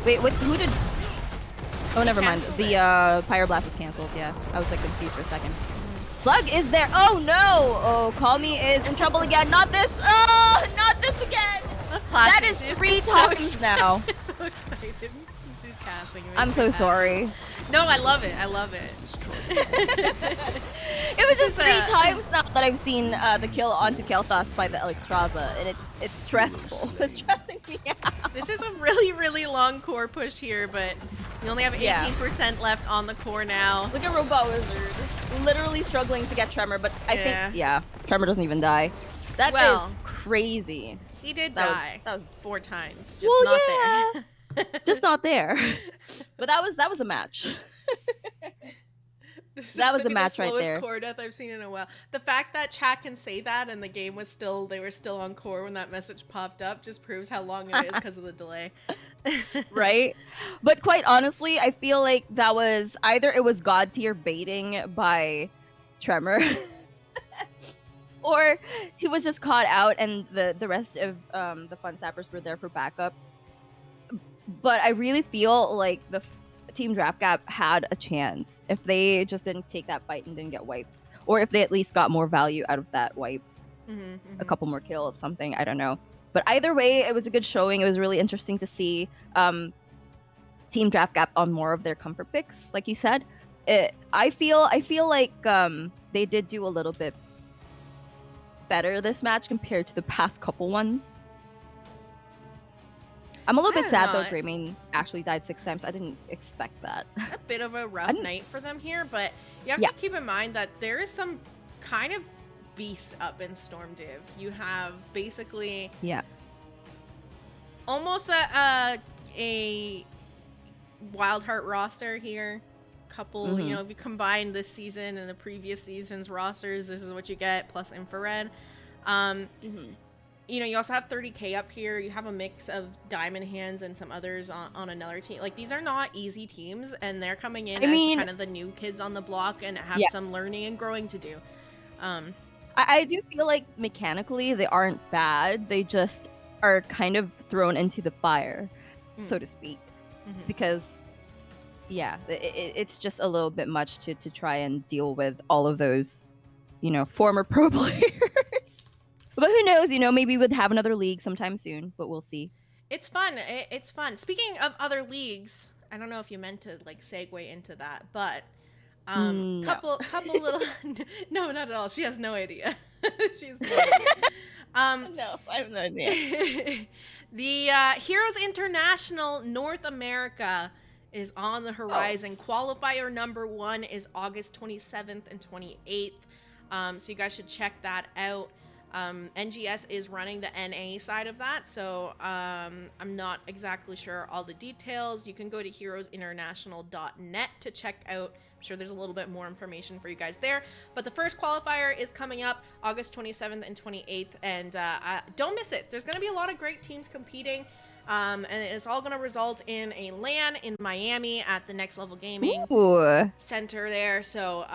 Wait, who did? Oh, never mind. Canceled The Pyroblast was canceled. Yeah, I was like confused for a second. Slug is there. Oh no! Oh, Call Me is in trouble again. Not this. Oh, not this again. The plastic, That is she just 3 gets so times excited. now. so excited. She's casting. It I'm makes so me happy. sorry. No, I love it. I love it. It was just is 3 a- times now that I've seen the kill onto Kel'Thas by the Alexstrasza, and it's stressful. It's stressing me out. This is a really, really long core push here, but we only have 18% Yeah. left on the core now. Look at Robot Wizard, literally struggling to get Tremor, but I think Tremor doesn't even die. That is Well, crazy. He did That was- die that was 4 times, just Well, not yeah. there. Just not there. But that was a match. This That has was to a be match the right slowest there. core death I've seen in a while. The fact that chat can say that and the game was still, they were still on core when that message popped up just proves how long it is because of the delay. Right? But quite honestly, I feel like that was either it was god tier baiting by Tremor, or he was just caught out and the rest of the Fun Sappers were there for backup. But I really feel like the Team Draft Gap had a chance if they just didn't take that fight and didn't get wiped, or if they at least got more value out of that wipe, a couple more kills, something, I don't know. But either way, it was a good showing. It was really interesting to see Team Draft Gap on more of their comfort picks, like you said. I feel like they did do a little bit better this match compared to the past couple ones. I'm a little bit sad though. Greymane actually died 6 times. I didn't expect that. A bit of a rough night for them here, but you have to keep in mind that there is some kind of beast up in Storm Div. You have basically almost a Wild Heart roster here. Couple, you know, if you combine this season and the previous season's rosters, this is what you get, plus infrared. You know, you also have 30k up here. You have a mix of Diamond Hands and some others on another team. Like, these are not easy teams, and they're coming in as kind of the new kids on the block and have some learning and growing to do. I do feel like mechanically they aren't bad. They just are kind of thrown into the fire, so to speak. Because, it's just a little bit much to try and deal with all of those, you know, former pro players. But who knows, you know, maybe we'd have another league sometime soon, but we'll see. It's fun. It's fun. Speaking of other leagues, I don't know if you meant to like segue into that, but No. couple little no, not at all. She has no idea. She's no idea. No, I have no idea. The Heroes International North America is on the horizon. Qualifier number 1 is August 27th and 28th. So you guys should check that out. NGS is running the NA side of that, so I'm not exactly sure all the details. You can go to heroesinternational.net to check out. I'm sure there's a little bit more information for you guys there. But the first qualifier is coming up August 27th and 28th, and don't miss it. There's going to be a lot of great teams competing. And it's all going to result in a LAN in Miami at the Next Level Gaming Ooh. Center there. So